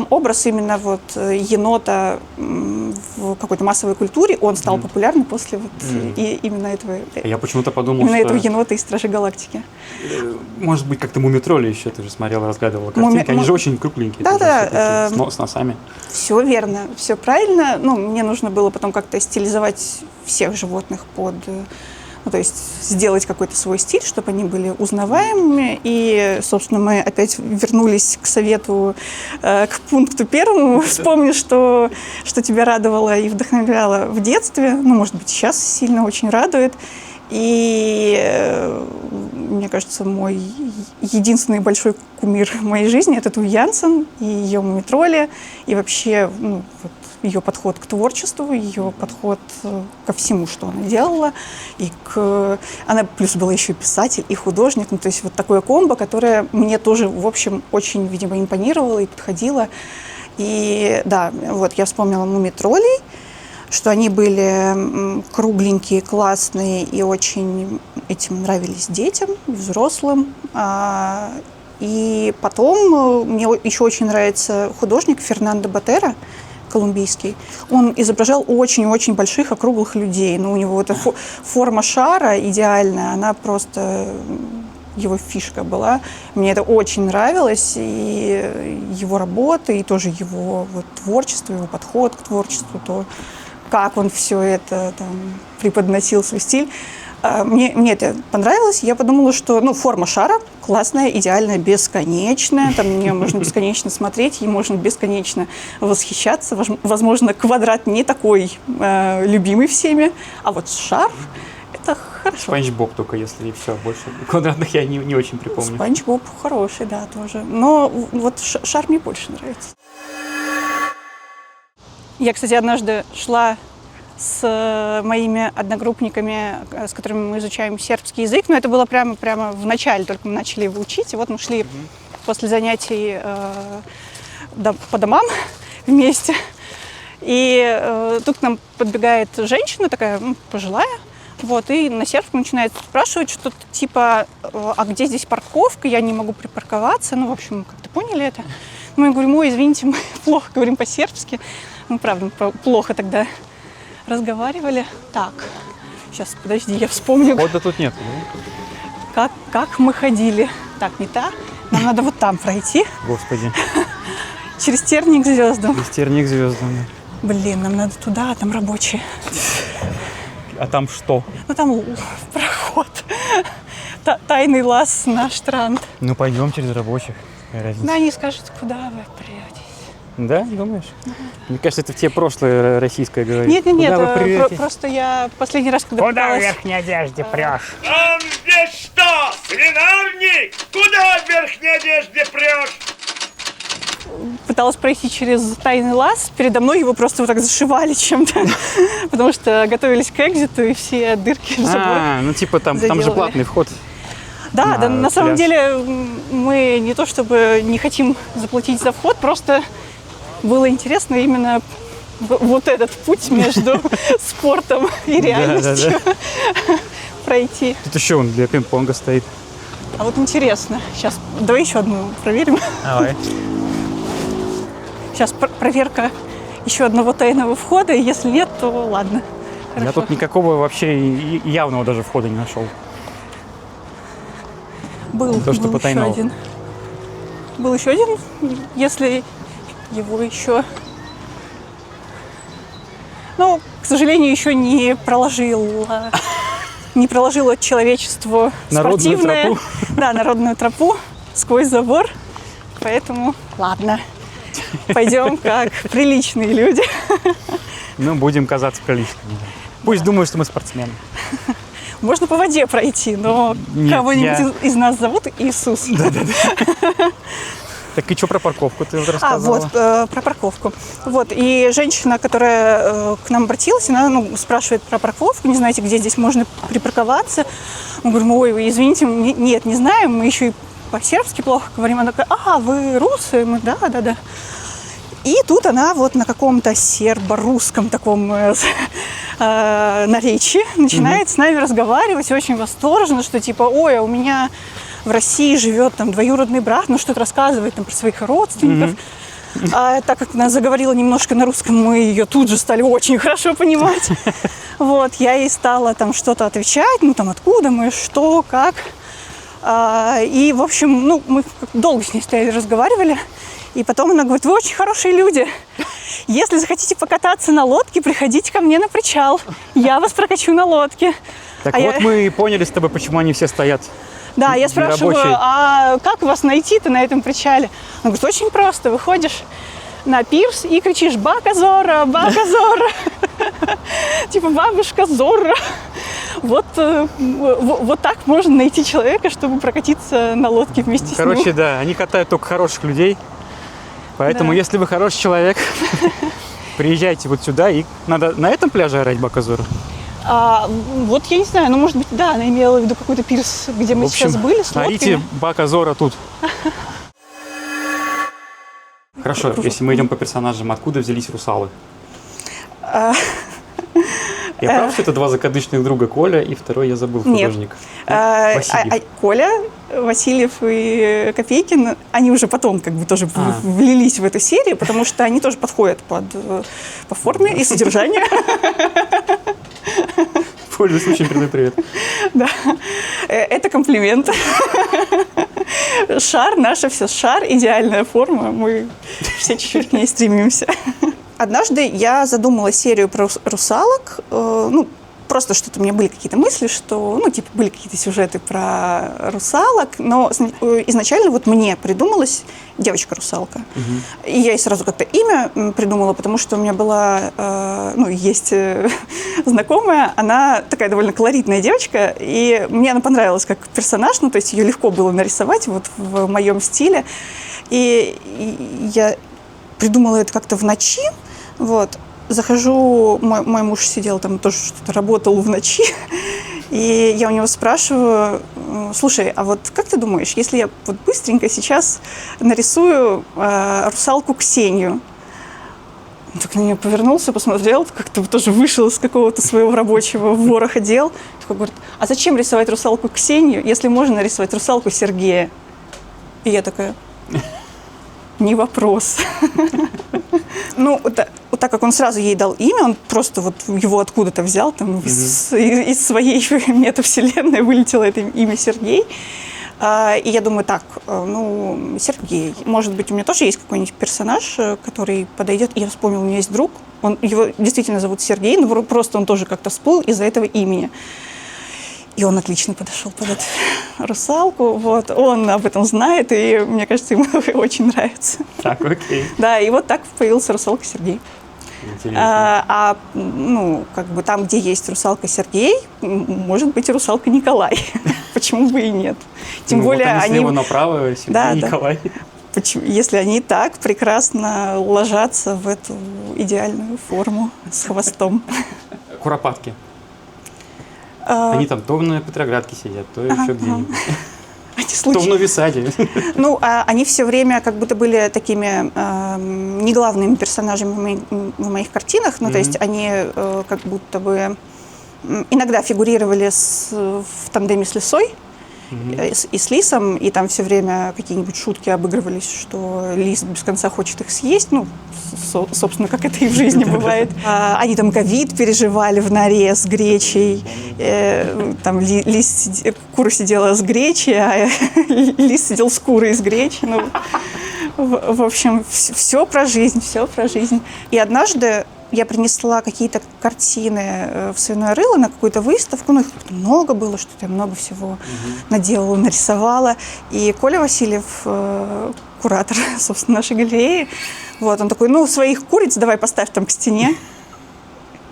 образ именно вот енота в какой-то массовой культуре, он стал популярным после вот и именно этого. Я почему-то подумал, Именно что... этого енота из Стражей Галактики. Может быть, как-то «Мумитроли» еще, ты же смотрела, разгадывала картинки. Они же очень кругленькие. Да-да. С носами. Все верно, все правильно. Ну, мне нужно было потом как-то стилизовать всех животных под... Ну, то есть сделать какой-то свой стиль, чтобы они были узнаваемыми. И, собственно, мы опять вернулись к совету, к пункту первому. Вспомни, что тебя радовало и вдохновляло в детстве. Ну, может быть, сейчас сильно очень радует. И мне кажется, мой единственный большой кумир в моей жизни – это Туви Янсен и ее «Мумитроли», и вообще ну, вот, ее подход к творчеству, ее подход ко всему, что она делала. Она плюс была еще и писатель, и художник. Ну, то есть вот такое комбо, которое мне тоже, в общем, очень, видимо, импонировало и подходило. И да, вот я вспомнила «Мумитролей», что они были кругленькие, классные и очень этим нравились детям, взрослым. И потом мне еще очень нравится художник Фернандо Ботера, колумбийский. Он изображал очень-очень больших округлых людей. Ну, у него эта форма шара идеальная, она просто его фишка была. Мне это очень нравилось, и его работа, и тоже его вот, творчество, его подход к творчеству, то, как он все это там, преподносил, свой стиль. Мне это понравилось. Я подумала, что форма шара классная, идеальная, бесконечная. Там на нее можно бесконечно смотреть, ей можно бесконечно восхищаться. Возможно, квадрат не такой любимый всеми, а вот шар – это хорошо. Спанч Боб только, если и все. Больше квадратных я не очень припомню. Спанч Боб хороший, да, тоже. Но вот шар мне больше нравится. Я, кстати, однажды шла с моими одногруппниками, с которыми мы изучаем сербский язык, но это было прямо в начале, только мы начали его учить, и вот мы шли после занятий по домам вместе, и тут к нам подбегает женщина такая, пожилая, вот, и на сербском начинает спрашивать что-то типа, а где здесь парковка, я не могу припарковаться, ну, в общем, как-то поняли это. Мы говорим, ой, извините, мы плохо говорим по-сербски, ну, правда, плохо тогда разговаривали. Так, сейчас, подожди, я вспомню. Хода тут нет. Как мы ходили. Так, не та. Нам надо вот там пройти. Господи. Через терник к звездам. Через терник к звездам. Блин, нам надо туда, а там рабочие. А там что? Ну, там проход. Тайный лаз на штранд. Ну, пойдем через рабочих. Какая разница? Да, они скажут, куда вы придете. Да, думаешь? Мне кажется, это в те прошлое российское говорит. Нет, просто я последний раз, когда Куда в верхней одежде прешь? Там здесь что, свинарник? Куда в верхней одежде прешь? пыталась пройти через тайный лаз, передо мной его просто вот так зашивали чем-то, потому что готовились к экзиту, и все дырки в заборе. Ну типа там же платный вход. Да, на самом деле мы не то чтобы не хотим заплатить за вход, просто было интересно именно вот этот путь между спортом и реальностью пройти. Тут еще он для пинг-понга стоит. А вот интересно, сейчас давай еще одну проверим. Давай. Сейчас проверка еще одного тайного входа, и если нет, то ладно. Я тут никакого вообще явного даже входа не нашел. Был еще один. Был еще один, если его еще... Ну, к сожалению, еще не проложило человечество народную спортивное. Тропу. Да, народную тропу сквозь забор. Поэтому ладно, пойдем как приличные люди. Ну, будем казаться приличными. Пусть думают, что мы спортсмены. Можно по воде пройти, но кого-нибудь из нас зовут Иисус. Да. Так и что про парковку ты рассказывала? Вот, про парковку. Вот, и женщина, которая к нам обратилась, она спрашивает про парковку, не знаете, где здесь можно припарковаться. Мы говорим, ой, извините, нет, не знаем, мы еще и по-сербски плохо говорим. Она такая, вы русы? Мы, да. И тут она вот на каком-то сербо-русском таком наречии начинает с нами разговаривать очень восторженно, что типа, ой, а у меня в России живет там двоюродный брат, ну что-то рассказывает там про своих родственников. А так как она заговорила немножко на русском, мы ее тут же стали очень хорошо понимать. Вот, я ей стала там что-то отвечать, ну там откуда мы, что, как. И, в общем, ну, мы долго с ней стояли, разговаривали. И потом она говорит: вы очень хорошие люди. Если захотите покататься на лодке, приходите ко мне на причал. Я вас прокачу на лодке. Так вот мы и поняли с тобой, почему они все стоят. Да, я спрашиваю, Нерабочие. а как вас найти-то на этом причале? Она говорит: очень просто. Выходишь на пирс и кричишь: бака Зора, бака Зора. Типа бабушка Зора. Вот так можно найти человека, чтобы прокатиться на лодке вместе с ним. Короче, да, они катают только хороших людей. Поэтому, Да. если вы хороший человек, приезжайте вот сюда, и надо на этом пляже орать бака Зора. Вот я не знаю, ну, может быть, да, она имела в виду какой-то пирс, где мы В общем, сейчас были с лодками. орите бака Зора тут. Хорошо, если мы идем по персонажам, откуда взялись русалы? Я прав, что это два закадычных друга, Коля, и второй, я забыл, Нет. художник. Васильев. Коля, Васильев и Копейкин, они уже потом как бы тоже влились в эту серию, потому что они тоже подходят по форме и содержанию. Пользуясь случаем, передаю привет. Да, это комплимент. Шар, наше все шар, идеальная форма, мы все чуть-чуть к ней стремимся. Однажды я задумала серию про русалок, ну, просто что-то у меня были какие-то мысли, что, ну, типа, были какие-то сюжеты про русалок, но изначально вот мне придумалась девочка-русалка. И я ей сразу как-то имя придумала, потому что у меня была, ну, есть знакомая, она такая довольно колоритная девочка, и мне она понравилась как персонаж, ну, то есть ее легко было нарисовать вот в моем стиле. И я придумала это как-то в ночи, вот. Захожу, мой муж сидел там, тоже что-то работал в ночи, и я у него спрашиваю: слушай, а вот как ты думаешь, если я вот быстренько сейчас нарисую русалку Ксению? Он так на меня повернулся, посмотрел, как-то тоже вышел из какого-то своего рабочего вороха дел. Такой говорит: а зачем рисовать русалку Ксению, если можно нарисовать русалку Сергея? И я такая: не вопрос. Ну, вот так как он сразу ей дал имя, он просто вот его откуда-то взял, там, из своей метавселенной вылетело это имя Сергей. И я думаю, так, ну, Сергей, может быть, у меня тоже есть какой-нибудь персонаж, который подойдет. И я вспомнила, у меня есть друг, его действительно зовут Сергей, но просто он тоже как-то всплыл из-за этого имени. И он отлично подошел под эту русалку. Вот. Он об этом знает, и мне кажется, ему очень нравится. Так, окей. Да, и вот так появился русалка Сергей. Интересно. Ну, как бы там, где есть русалка Сергей, может быть и русалка Николай. Почему бы и нет? Тем более вот они... слева направо, Сергей, Да, Николай. Если они так прекрасно ложатся в эту идеальную форму с хвостом. Куропатки. Они там то на Петроградке сидят, то еще где-нибудь. То в Нови Саде. Ну, они все время как будто были такими не главными персонажами в моих картинах. Ну, то есть они как будто бы иногда фигурировали в тандеме с лисой и с лисом, и там все время какие-нибудь шутки обыгрывались, что лис без конца хочет их съесть. Ну, собственно, как это и в жизни бывает. Они там ковид переживали в норе с гречей. Там кура сидела с гречей, а лис сидел с курой с гречей. Ну, в общем, все про жизнь, все про жизнь. И однажды я принесла какие-то картины в «Свиное рыло» на какую-то выставку. Ну, их много было, что-то я много всего наделала, нарисовала. И Коля Васильев, куратор, собственно, нашей галереи, вот, он такой: ну, своих куриц давай поставь там к стене.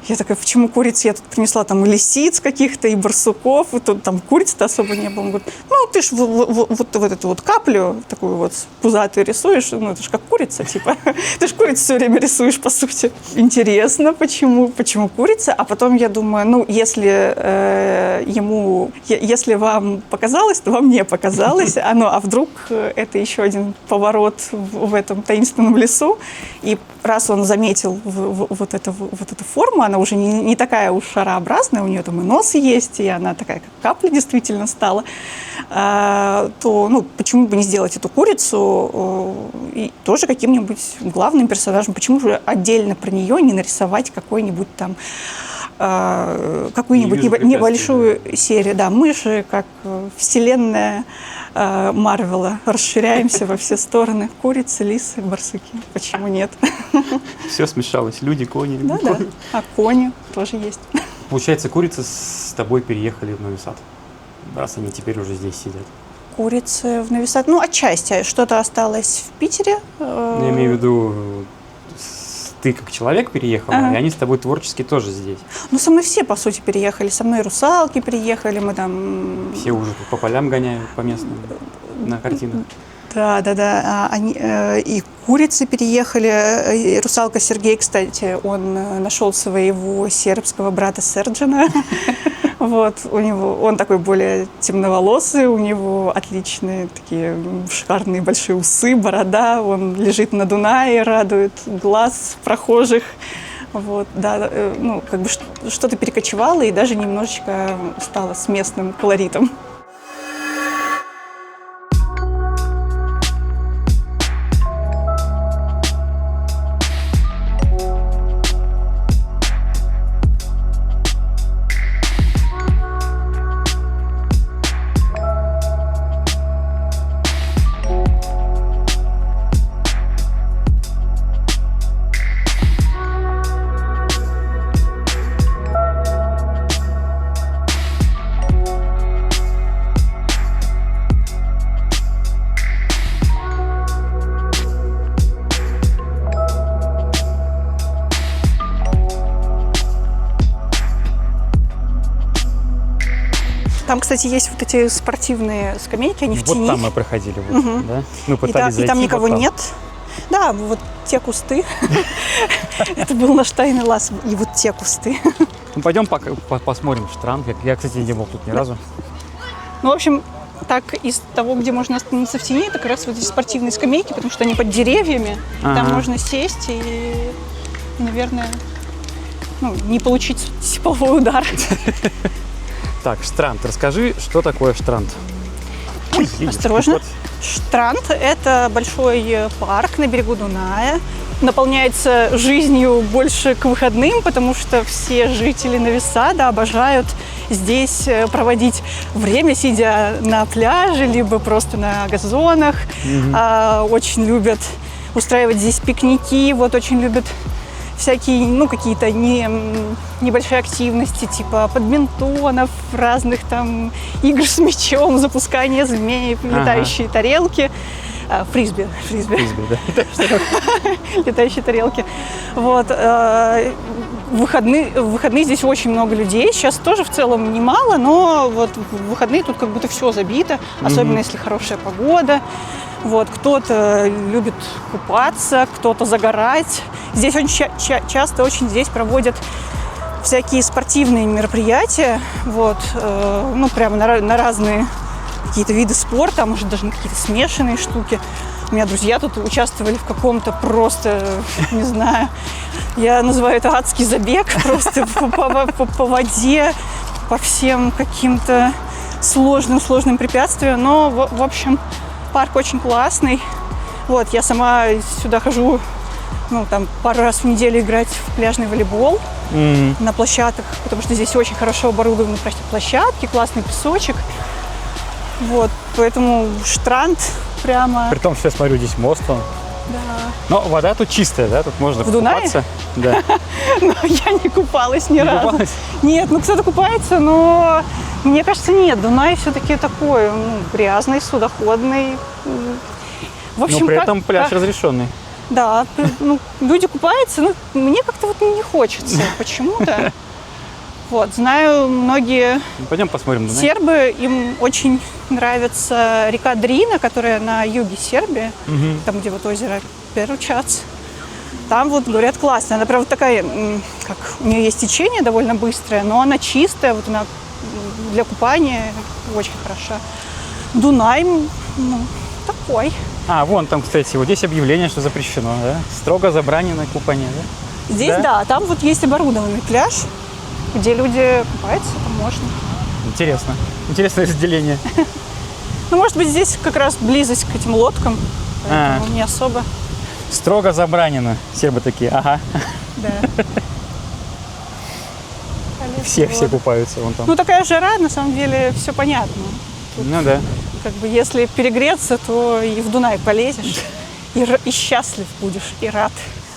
Я такая: почему куриц? Я тут принесла там и лисиц каких-то, и барсуков, и тут там куриц-то особо не было. Он говорит: ну, ты ж вот эту вот каплю такую вот пузатую рисуешь, ну, это ж как курица. курица, типа, ты же курицу все время рисуешь, по сути. Интересно, почему курица, а потом я думаю, ну, если вам показалось, то вам не показалось, а вдруг это еще один поворот в этом таинственном лесу, и раз он заметил вот эту форму, она уже не такая уж шарообразная, у нее там и нос есть, и она такая, как капля действительно стала, то, ну, почему бы не сделать эту курицу и тоже каким-нибудь главным персонажем? Почему же отдельно про нее не нарисовать какой-нибудь там какую-нибудь небольшую серию? Да, мы же, как вселенная Марвела, расширяемся во все стороны. Курицы, лисы, барсуки. Почему нет? Все смешалось. Люди, кони. Да. А кони тоже есть. Получается, курицы с тобой переехали в Новый Сад, раз они теперь уже здесь сидят. Курицы в Новый Сад? Ну, отчасти. Что-то осталось в Питере. Я имею в виду, ты как человек переехала, и они с тобой творчески тоже здесь. Ну, со мной все, по сути, переехали. Со мной русалки приехали, мы там... Все уже тут по полям гоняют, по местным, на картинах. Да. И курицы переехали. И русалка Сергей, кстати, он нашел своего сербского брата Серджина. Вот, он такой более темноволосый, у него отличные такие шикарные большие усы, борода, он лежит на Дунае, радует глаз прохожих. Вот, да, ну, как бы что-то перекочевало и даже немножечко стало с местным колоритом. Там, кстати, есть вот эти спортивные скамейки, они в тени. Вот там мы проходили, да? Мы пытались зайти. И там никого нет. Да, вот те кусты. Это был наш тайный лаз. И вот те кусты. Ну, пойдем посмотрим Штранд. Я, кстати, не был тут ни разу. Ну, в общем, так из того, где можно остановиться в тени, это как раз вот эти спортивные скамейки, потому что они под деревьями. Там можно сесть и, наверное, не получить тепловой удар. Так, Штранд. Расскажи, что такое Штранд? Осторожно. Штранд – это большой парк на берегу Дуная. Наполняется жизнью больше к выходным, потому что все жители Нови Сада обожают здесь проводить время, сидя на пляже, либо просто на газонах. Очень любят устраивать здесь пикники, вот очень любят всякие, какие-то небольшие активности, типа бадминтонов, разных там игр с мячом, запускание змей, летающие тарелки. Фрисби, да. Летающие тарелки. Вот. В выходные здесь очень много людей. Сейчас тоже в целом немало, но вот в выходные тут как будто все забито, особенно если хорошая погода. Вот, кто-то любит купаться, кто-то загорать. Здесь очень часто здесь проводят всякие спортивные мероприятия, вот, прямо на разные какие-то виды спорта, а может даже на какие-то смешанные штуки. У меня друзья тут участвовали в каком-то просто, не знаю, я называю это адский забег, просто по воде, по всем каким-то сложным препятствиям. Но, в общем, парк очень классный. Вот, я сама сюда хожу, пару раз в неделю играть в пляжный волейбол на площадках, потому что здесь очень хорошо оборудованы площадки, классный песочек. Вот, поэтому Штранд прямо... При том, что я смотрю, здесь мост. Да. Но вода тут чистая, да? Тут можно купаться. Да. Но я не купалась ни разу. Нет, кто-то купается, но мне кажется, нет. Дунай все-таки такой, грязный, судоходный. В общем, но при этом пляж разрешенный. Да, люди купаются, но мне как-то не хочется почему-то. Вот, знаю, многие пойдем посмотрим, сербы, им очень нравится река Дрина, которая на юге Сербии, там, где вот озеро супер учаться. Там вот, говорят, классно. Она прям вот такая, как у нее есть течение довольно быстрое, но она чистая, вот она для купания очень хороша. Дунай, ну, такой. А, вон там, кстати, вот здесь объявление, что запрещено, да? Строго забранено купание, да? Здесь, да, там вот есть оборудованный пляж, где люди купаются, там можно. Интересно. Интересное разделение. Ну, может быть, здесь как раз близость к этим лодкам, поэтому не особо. Строго забранено. Сербы такие, ага. Да. Все купаются вон там. Ну, такая жара, на самом деле, все понятно. Ну да. Как бы, если перегреться, то и в Дунай полезешь, и счастлив будешь, и рад.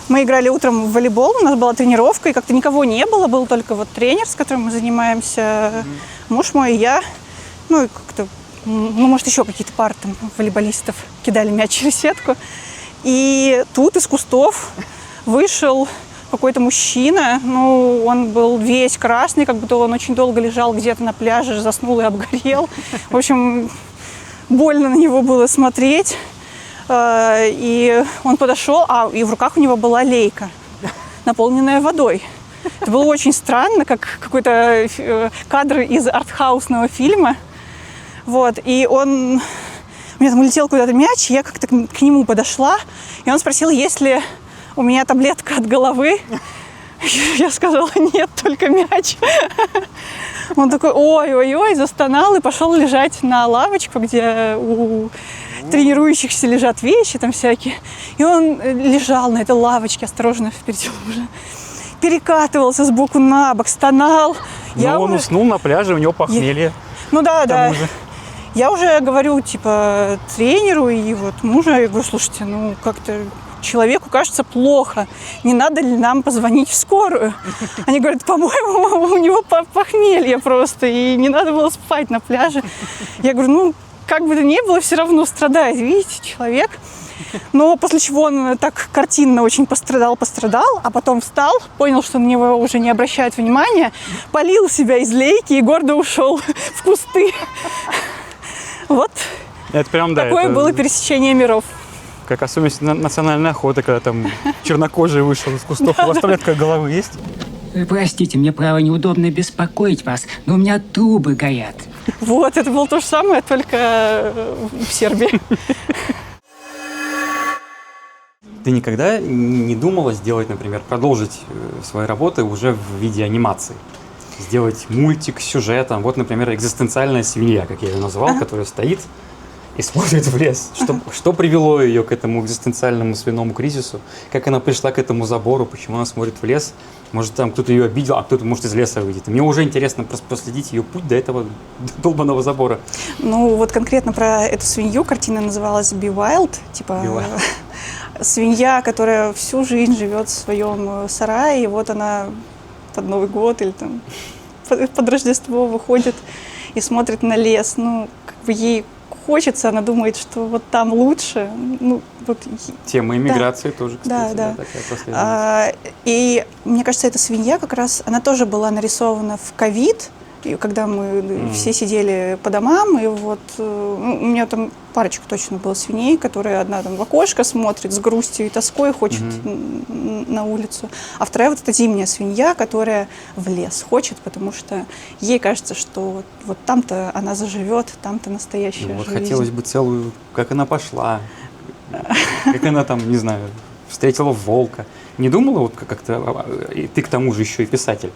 Мы играли утром в волейбол, у нас была тренировка, и как-то никого не было, был только вот тренер, с которым мы занимаемся, муж мой и я. Ну, и как-то, ну, может, еще какие-то пары там волейболистов кидали мяч через сетку. И тут из кустов вышел какой-то мужчина, ну, он был весь красный, как будто он очень долго лежал где-то на пляже, заснул и обгорел. В общем, больно на него было смотреть. И он подошел, и в руках у него была лейка, наполненная водой. Это было очень странно, как какой-то кадр из артхаусного фильма. Вот, и у меня там улетел куда-то мяч, я как-то к нему подошла, и он спросил, есть ли у меня таблетка от головы. Я сказала, нет, только мяч. Он такой, ой-ой-ой, застонал и пошел лежать на лавочку, где у тренирующихся лежат вещи там всякие. И он лежал на этой лавочке, осторожно впереди уже, перекатывался с боку на бок, стонал. Но он уснул на пляже, у него похмелье. Ну да. Я уже говорю, типа, тренеру и вот мужу, я говорю, слушайте, ну как-то человеку кажется плохо, не надо ли нам позвонить в скорую? Они говорят, по-моему, у него похмелье просто, и не надо было спать на пляже. Я говорю, ну, как бы то ни было, все равно страдает, видите, человек. Но после чего он так картинно очень пострадал, а потом встал, понял, что на него уже не обращают внимания, полил себя из лейки и гордо ушел в кусты. Вот Это прям, да. такое это было пересечение миров. как особенность национальной охоты, когда там чернокожий вышел из кустов. У вас таблетка головы есть? Простите, мне, право, неудобно беспокоить вас, но у меня трубы горят. Вот, это было то же самое, только в Сербии. Ты никогда не думала сделать, например, продолжить свои работы уже в виде анимации? Сделать мультик с сюжетом. Вот, например, экзистенциальная свинья, как я ее назвал, которая стоит и смотрит в лес. Что привело ее к этому экзистенциальному свиному кризису? Как она пришла к этому забору? Почему она смотрит в лес? Может, там кто-то ее обидел, а кто-то, может, из леса выйдет. Мне уже интересно просто проследить ее путь до этого долбанного забора. Ну, вот конкретно про эту свинью картина называлась «Be Wild», типа свинья, которая всю жизнь живет в своем сарае, и вот она под Новый год или там под Рождество выходит и смотрит на лес. Ну, как бы ей хочется, она думает, что вот там лучше. Ну, вот, Тема иммиграции тоже, кстати. Да. Такая последовательность. И мне кажется, эта свинья как раз, она тоже была нарисована в ковид, и когда мы все сидели по домам, и вот у меня там парочка точно было свиней, которые одна там в окошко смотрит с грустью и тоской, хочет на улицу, а вторая вот эта зимняя свинья, которая в лес хочет, потому что ей кажется, что вот там-то она заживет, там-то настоящая Вот жизнь. хотелось бы целую, как она пошла, как она там, не знаю, встретила волка. Не думала вот как-то, и ты к тому же еще и писатель,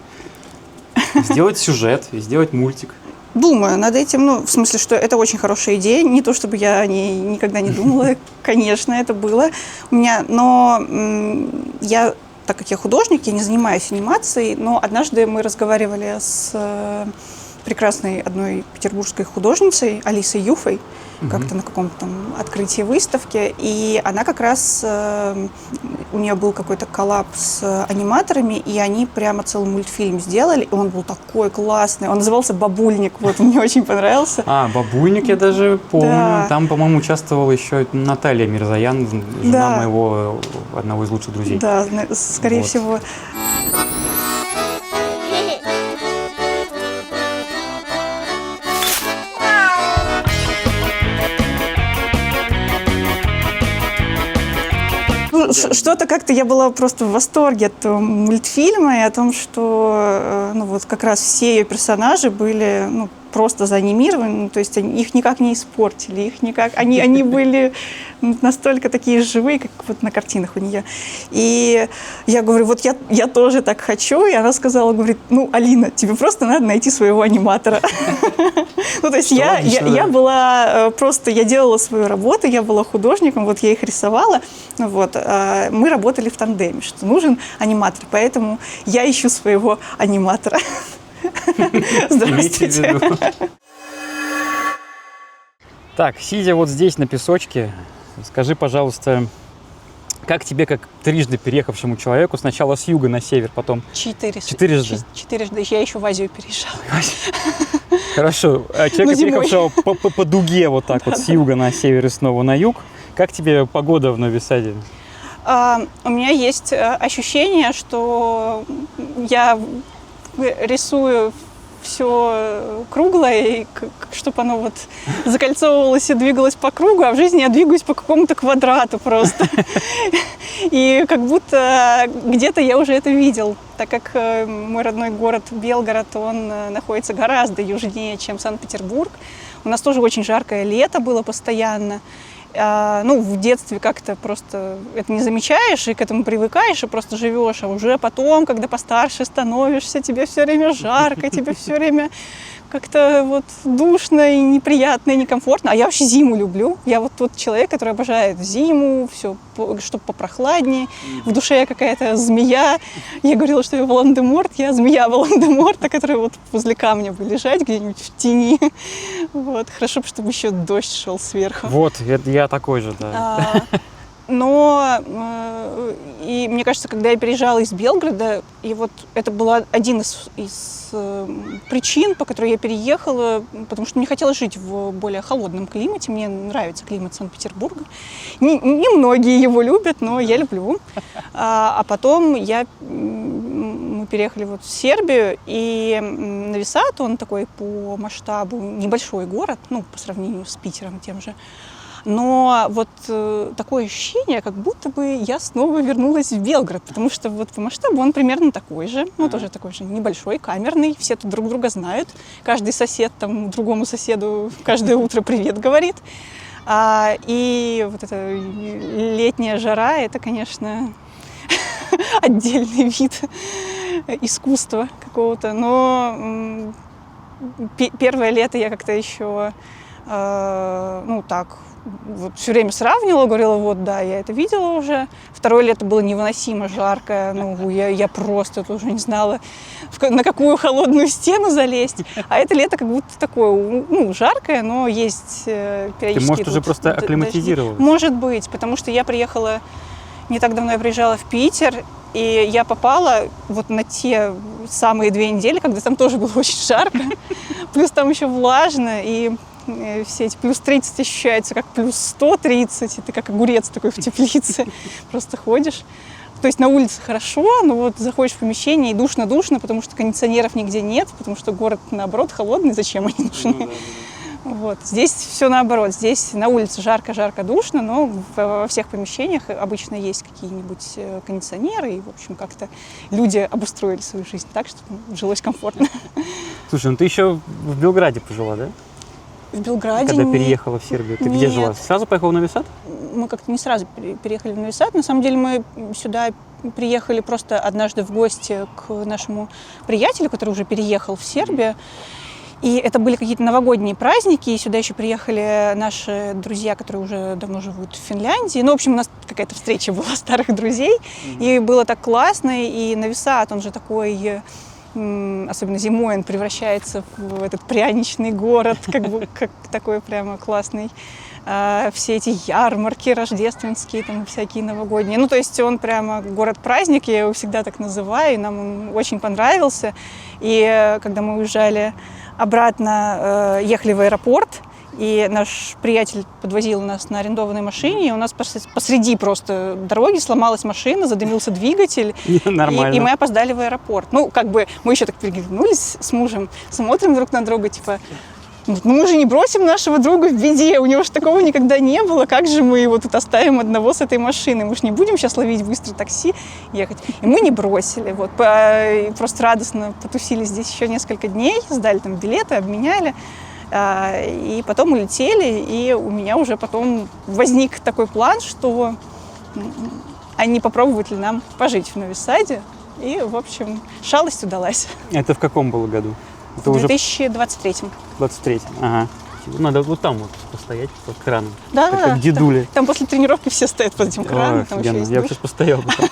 сделать сюжет, сделать мультик? Думаю над этим, ну, в смысле, что это очень хорошая идея, не то чтобы я о ней никогда не думала, конечно, это было у меня, но я, так как я художник, я не занимаюсь анимацией, но однажды мы разговаривали с прекрасной одной петербургской художницей Алисой Юфой, как-то на каком-то там открытии выставки, и она как раз, у нее был какой-то коллаб с аниматорами, и они прямо целый мультфильм сделали, и он был такой классный, он назывался «Бабульник», вот, мне очень понравился. «Бабульник» я даже помню, Да. там, по-моему, участвовала еще Наталья Мирзаян, жена моего одного из лучших друзей. Да, скорее всего. Ну, что-то как-то я была просто в восторге от этого мультфильма и о том, что ну, вот как раз все ее персонажи были ну, просто заанимированы, то есть их никак не испортили, их никак, они были настолько такие живые, как вот на картинах у нее. И я говорю, вот я тоже так хочу, и она сказала, говорит, ну, Алина, тебе просто надо найти своего аниматора. Ну, то есть я была просто, я делала свою работу, я была художником, вот я их рисовала, вот, мы работали в тандеме, что нужен аниматор, поэтому я ищу своего аниматора. Здравствуйте. Так, сидя вот здесь на песочке, скажи, пожалуйста, как тебе, как трижды переехавшему человеку, сначала с юга на север, потом... Четырежды. Я еще в Азию переезжала. Хорошо. А человека, переехавшего по дуге вот так вот с юга на север и снова на юг, как тебе погода в Нови Саде? У меня есть ощущение, что я рисую все круглое, и чтобы оно вот закольцовывалось и двигалось по кругу, а в жизни я двигаюсь по какому-то квадрату просто. И как будто где-то я уже это видел, так как мой родной город Белгород, он находится гораздо южнее, чем Санкт-Петербург. У нас тоже очень жаркое лето было постоянно. Ну, в детстве как-то просто это не замечаешь и к этому привыкаешь и просто живешь, а уже потом, когда постарше становишься, тебе все время жарко, тебе все время как-то вот душно и неприятно, и некомфортно. А я вообще зиму люблю. Я вот тот человек, который обожает зиму, все, чтобы попрохладнее. В душе я какая-то змея. Я говорила, что я Волан-де-Морт, я змея Волан-де-Морта, которая вот возле камня будет лежать где-нибудь в тени. Вот. Хорошо, чтобы еще дождь шел сверху. Вот, я такой же, да. Но, и мне кажется, когда я переезжала из Белгорода, и вот это была один из причин, по которой я переехала, потому что мне хотелось жить в более холодном климате. Мне нравится климат Санкт-Петербурга. Не многие его любят, но я люблю. А потом мы переехали вот в Сербию, и Нови Сад, он такой по масштабу небольшой город, ну, по сравнению с Питером тем же. Но вот такое ощущение, как будто бы я снова вернулась в Белгород, потому что вот по масштабу он примерно такой же, ну тоже такой же небольшой, камерный, все тут друг друга знают, каждый сосед там другому соседу каждое утро привет говорит. И вот эта летняя жара, это, конечно, отдельный вид искусства какого-то, но первое лето я как-то еще, ну так, вот все время сравнивала, говорила, вот да, я это видела уже. Второе лето было невыносимо жаркое, ну я просто уже не знала, на какую холодную стену залезть. А это лето как будто такое, ну, жаркое, но есть периодически... Ты, может, уже просто акклиматизировалась? Может быть, потому что я приехала, не так давно я приезжала в Питер, и я попала вот на те самые 2 недели, когда там тоже было очень жарко, плюс там еще влажно, и все эти плюс 30 ощущаются как плюс 130, и ты как огурец такой в теплице просто ходишь. То есть на улице хорошо, но вот заходишь в помещение и душно-душно, потому что кондиционеров нигде нет, потому что город, наоборот, холодный, зачем они нужны? Вот. Здесь все наоборот, здесь на улице жарко-жарко, душно, но во всех помещениях обычно есть какие-нибудь кондиционеры, и, в общем, как-то люди обустроили свою жизнь так, чтобы жилось комфортно. Слушай, ну ты еще в Белграде пожила, да? В Белграде. Когда переехала в Сербию. Ты где жила? Сразу поехала в Нови Сад? Мы как-то не сразу переехали в Нови Сад. На самом деле мы сюда приехали просто однажды в гости к нашему приятелю, который уже переехал в Сербию. И это были какие-то новогодние праздники, и сюда еще приехали наши друзья, которые уже давно живут в Финляндии. Ну, в общем, у нас какая-то встреча была старых друзей, и было так классно. И Нови Сад, он же такой... особенно зимой он превращается в этот пряничный город, как такой прямо классный. Все эти ярмарки рождественские, там всякие новогодние. Ну, то есть он прямо город-праздник, я его всегда так называю, и нам он очень понравился. И когда мы уезжали обратно, ехали в аэропорт, и наш приятель подвозил нас на арендованной машине, и у нас посреди просто дороги сломалась машина, задымился двигатель, Нормально. И мы опоздали в аэропорт. Ну, как бы мы еще так переглянулись с мужем, смотрим друг на друга, типа, Ну, мы же не бросим нашего друга в беде, у него же такого никогда не было, как же мы его тут оставим одного с этой машиной, мы же не будем сейчас ловить быстрое такси, ехать. И мы не бросили, вот, просто радостно потусили здесь еще несколько дней, сдали там билеты, обменяли, и потом улетели, и у меня уже потом возник такой план, что а не попробовать ли нам пожить в Нови-Саде, и, в общем, шалость удалась. Это в каком было году? Это В уже 2023. 23. Ага. Надо вот там вот постоять под краном. Да, как дедули. Там после тренировки все стоят под этим краном. Ой, Там еще офигенно. есть Я бы душ. сейчас постоял бы там.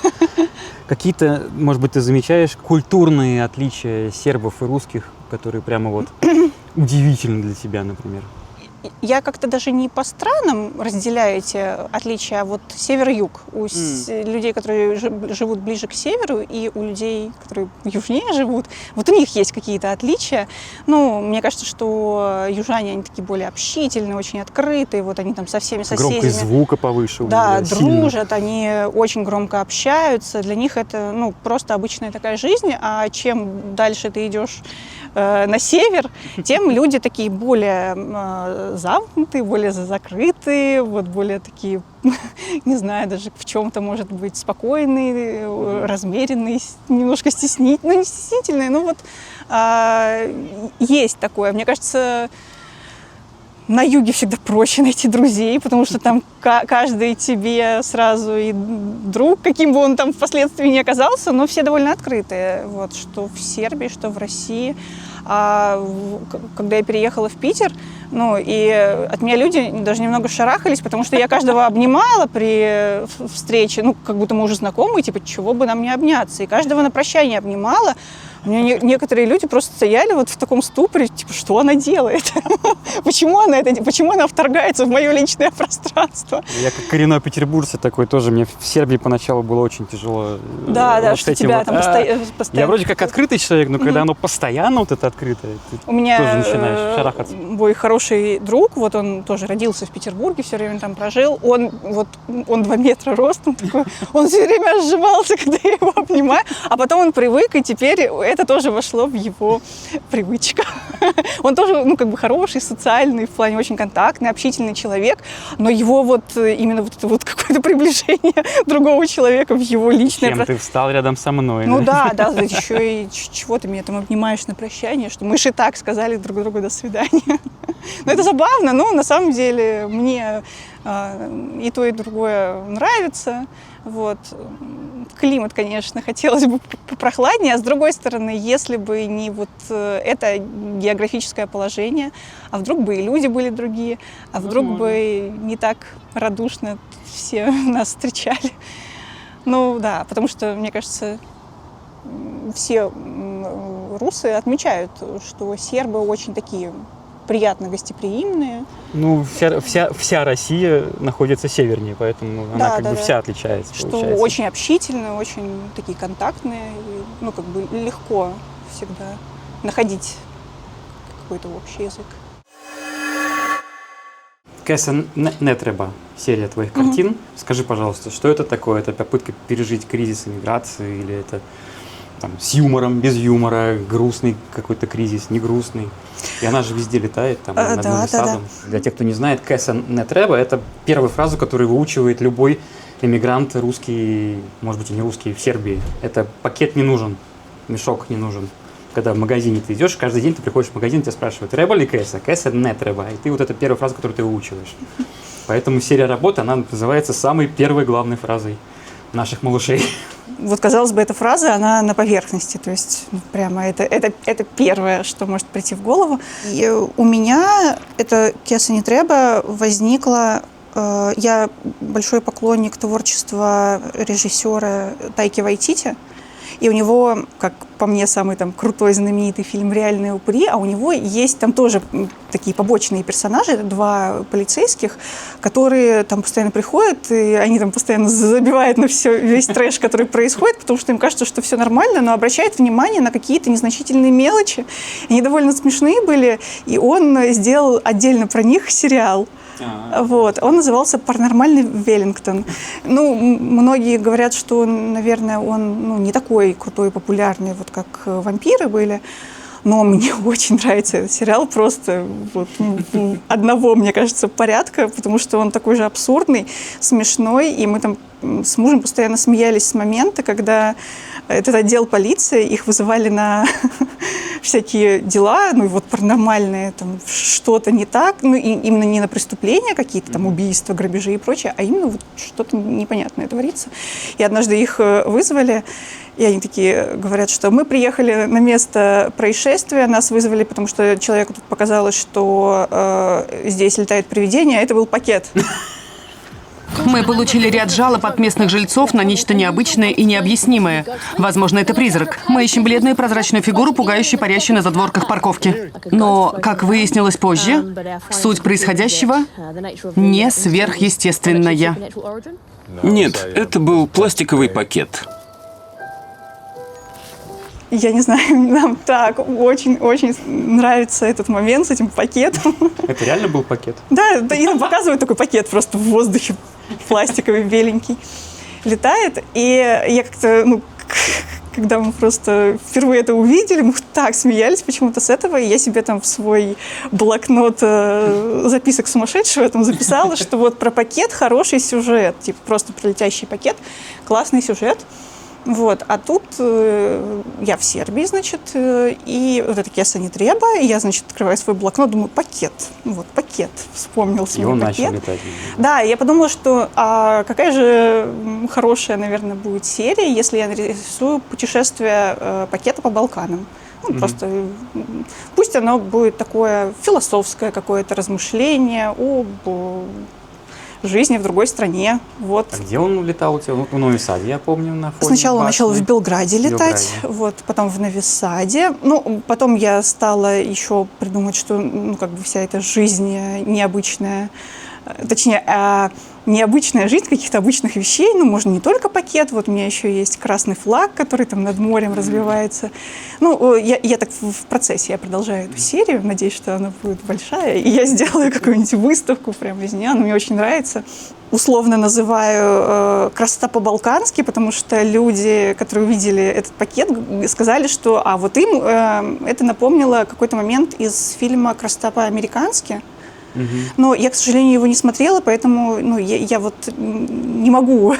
Какие-то, может быть, ты замечаешь культурные отличия сербов и русских, которые прямо вот удивительны для тебя, например? Я как-то даже не по странам разделяю эти отличия, а вот север и юг. У людей, которые живут ближе к северу, и у людей, которые южнее живут, вот у них есть какие-то отличия. Ну, мне кажется, что южане, они такие более общительные, очень открытые, вот они там со всеми соседями. Громкость звука повыше. Да, сильно. дружат, они очень громко общаются. Для них это, ну, просто обычная такая жизнь. А чем дальше ты идешь на север, тем люди такие более замкнутые, более закрытые, вот более такие, не знаю, даже в чем-то, может быть, спокойные, размеренные, немножко стеснительные, ну, не стеснительные, но вот есть такое. Мне кажется, на юге всегда проще найти друзей, потому что там каждый тебе сразу и друг, каким бы он там впоследствии не оказался, но все довольно открытые. Вот, что в Сербии, что в России. А когда я переехала в Питер, ну, и от меня люди даже немного шарахались, потому что я каждого обнимала при встрече, ну, как будто мы уже знакомы, типа, чего бы нам не обняться. И каждого на прощание обнимала. У меня некоторые люди просто стояли вот в таком ступоре, типа, что она делает? Почему она вторгается в мое личное пространство? Я как коренной петербуржец такой тоже, мне в Сербии поначалу было очень тяжело. Да, что тебя там постоянно... Я вроде как открытый человек, но когда оно постоянно вот это открытое, ты У меня тоже начинаешь шарахаться. мой хороший друг, вот он тоже родился в Петербурге, все время там прожил, он 2 метра ростом такой, он все время сжимался, когда я его обнимаю, а потом он привык, и теперь это тоже вошло в его привычку. Он тоже, ну, как бы хороший, социальный, в плане очень контактный, общительный человек, но его вот именно вот это вот какое-то приближение другого человека в его личное... Чем ты встал рядом со мной? Ну да, еще и чего ты меня там обнимаешь на прощание, что мы же и так сказали друг другу «до свидания». Ну, это забавно, но на самом деле мне и то, и другое нравится. Вот. Климат, конечно, хотелось бы попрохладнее, а с другой стороны, если бы не вот это географическое положение, а вдруг бы и люди были другие, а вдруг бы не так радушно все нас встречали. Ну да, потому что, мне кажется, все русы отмечают, что сербы очень такие приятно гостеприимные. Ну, вся Россия находится севернее, поэтому она как бы вся отличается. Что получается. очень общительные, очень такие контактные, и, ну, как бы легко всегда находить какой-то общий язык. Кеса не треба, серия твоих картин. Скажи, пожалуйста, что это такое? Это попытка пережить кризис иммиграции или это там, с юмором, без юмора, грустный какой-то кризис, не грустный? И она же везде летает, там, над Новым Садом. Для тех, кто не знает, «Кеса не треба» — это первая фраза, которую выучивает любой эмигрант русский, может быть, и не русский, в Сербии. Это «пакет не нужен», «мешок не нужен». Когда в магазине ты идешь, каждый день ты приходишь в магазин, тебя спрашивают, «Треба ли кеса?» «Кеса не треба». И ты вот это первая фраза, которую ты выучиваешь. Поэтому серия работ, она называется самой первой главной фразой наших малышей. Вот, казалось бы, эта фраза, она на поверхности, то есть прямо это первое, что может прийти в голову. И у меня эта «Кеса не треба» возникла. Я большой поклонник творчества режиссера Тайки Вайтити. И у него, как по мне, самый там крутой, знаменитый фильм «Реальные упыри», а у него есть там тоже такие побочные персонажи, 2 полицейских, которые там постоянно приходят, и они там постоянно забивают на весь трэш, который происходит, потому что им кажется, что все нормально, но обращают внимание на какие-то незначительные мелочи. Они довольно смешные были, и он сделал отдельно про них сериал. Вот. Он назывался «Паранормальный Веллингтон». Ну, многие говорят, что, наверное, он не такой крутой и популярный, вот как «Вампиры» были. Но мне очень нравится этот сериал, просто вот, одного, мне кажется, порядка, потому что он такой же абсурдный, смешной, и мы там с мужем постоянно смеялись с момента, когда этот отдел полиции, их вызывали на всякие дела, ну, вот паранормальные, там, что-то не так, ну, и именно не на преступления какие-то, там, убийства, грабежи и прочее, а именно вот что-то непонятное творится. И однажды их вызвали, и они такие говорят, что мы приехали на место происшествия, нас вызвали, потому что человеку тут показалось, что здесь летает привидение, а это был пакет. Мы получили ряд жалоб от местных жильцов на нечто необычное и необъяснимое. Возможно, это призрак. Мы ищем бледную прозрачную фигуру, пугающую парящую на задворках парковки. Но, как выяснилось позже, суть происходящего не сверхъестественная. Нет, это был пластиковый пакет. Я не знаю, нам так очень-очень нравится этот момент с этим пакетом. Это реально был пакет? Да, и нам показывают такой пакет просто в воздухе, пластиковый, беленький, летает. И я как-то, ну, когда мы просто впервые это увидели, мы так смеялись почему-то с этого, и я себе там в свой блокнот записок сумасшедшего там записала, что вот про пакет хороший сюжет, типа просто прилетящий пакет, классный сюжет. Вот, а тут я в Сербии, значит, и вот эта Кеса не треба, и я, значит, открываю свой блокнот, думаю, пакет, вот, пакет, вспомнился мне пакет. И он начал летать. Да, я подумала, что какая же хорошая, наверное, будет серия, если я нарисую путешествие пакета по Балканам. Ну, просто пусть оно будет такое философское какое-то размышление об жизни в другой стране. Вот. А где он летал у тебя? В Нови Саде, я помню, на фоне Сначала он башни. начал в Белграде летать, вот, потом в Нови Саде. Ну, потом я стала еще придумать, что, ну, как бы вся эта жизнь необычная, точнее, необычная жизнь каких-то обычных вещей, ну, можно не только пакет, вот у меня еще есть красный флаг, который там над морем развивается. Ну, я так в процессе, я продолжаю эту серию, надеюсь, что она будет большая, и я сделаю какую-нибудь выставку прямо из нее, она мне очень нравится. Условно называю «Красота по-балкански», потому что люди, которые увидели этот пакет, сказали, что вот им это напомнило какой-то момент из фильма «Красота по-американски». Но я, к сожалению, его не смотрела, поэтому ну, я вот не могу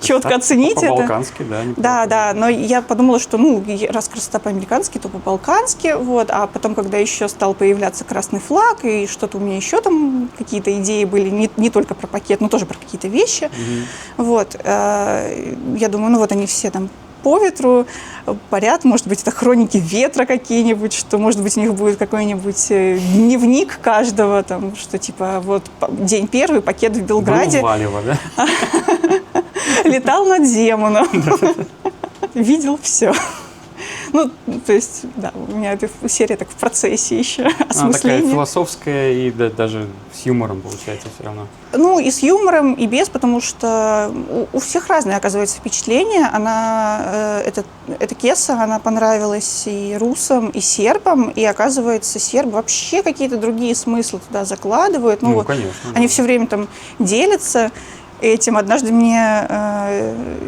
четко оценить это. По-балкански, да. Да, да, но я подумала, что ну, раз красота по-американски, то по-балкански, вот, а потом, когда еще стал появляться красный флаг, и что-то у меня еще там, какие-то идеи были, не только про пакет, но тоже про какие-то вещи, вот, я думаю, ну вот они все там по ветру парят, может быть, это хроники ветра какие-нибудь, что, может быть, у них будет какой-нибудь дневник каждого, там, что типа вот день первый, пакет в Белграде. Был Валево, да? Летал над Земуном. Видел все. Ну, то есть, да, у меня эта серия так в процессе еще осмысления. Она такая философская и даже с юмором получается все равно. Ну, и с юмором, и без, потому что у всех разные, оказывается, впечатления. Эта Кеса, она понравилась и русам, и сербам, и, оказывается, сербы вообще какие-то другие смыслы туда закладывают. Ну, конечно. Они все время там делятся этим. Однажды мне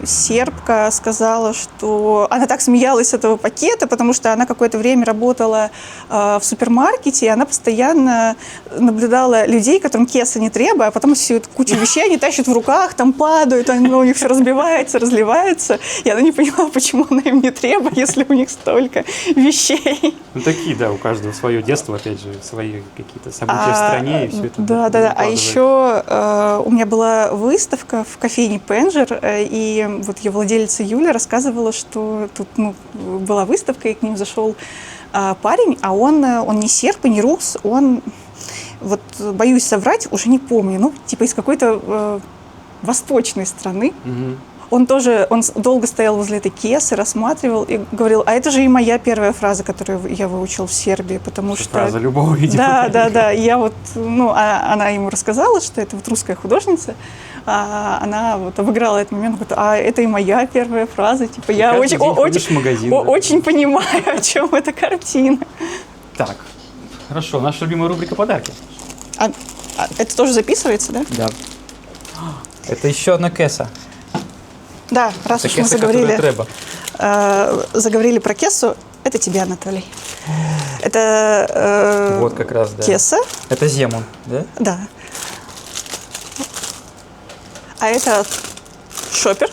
сербка сказала, что она так смеялась с этого пакета, потому что она какое-то время работала в супермаркете, и она постоянно наблюдала людей, которым Кеса не треба, а потом всю эту кучу вещей они тащат в руках, там падают, у них все разбивается, разливается, и она не поняла, почему она им не треба, если у них столько вещей. Ну, такие, да, у каждого свое детство, опять же, свои какие-то события в стране, и все это. Да. А еще у меня была выставка в кофейне Пенджер, и вот ее владелица Юля рассказывала, что тут была выставка, и к ним зашел парень, а он не серб и не рус, он, вот боюсь соврать, уже не помню, типа из какой-то восточной страны. Он долго стоял возле этой Кесы, рассматривал и говорил, а это же и моя первая фраза, которую я выучил в Сербии, потому что... Фраза любого видео. Да. Я вот, она ему рассказала, что это вот русская художница, она вот обыграла этот момент, говорит, а это и моя первая фраза, типа я очень понимаю, о чем эта картина. Так, хорошо, наша любимая рубрика «Подарки». Это тоже записывается, да? Да. Это еще одна Кеса. Да, раз уж мы заговорили про Кесу, это тебе, Анатолий. Это Вот как раз, да. Кеса. Это Земун, да? Да. А это шопер.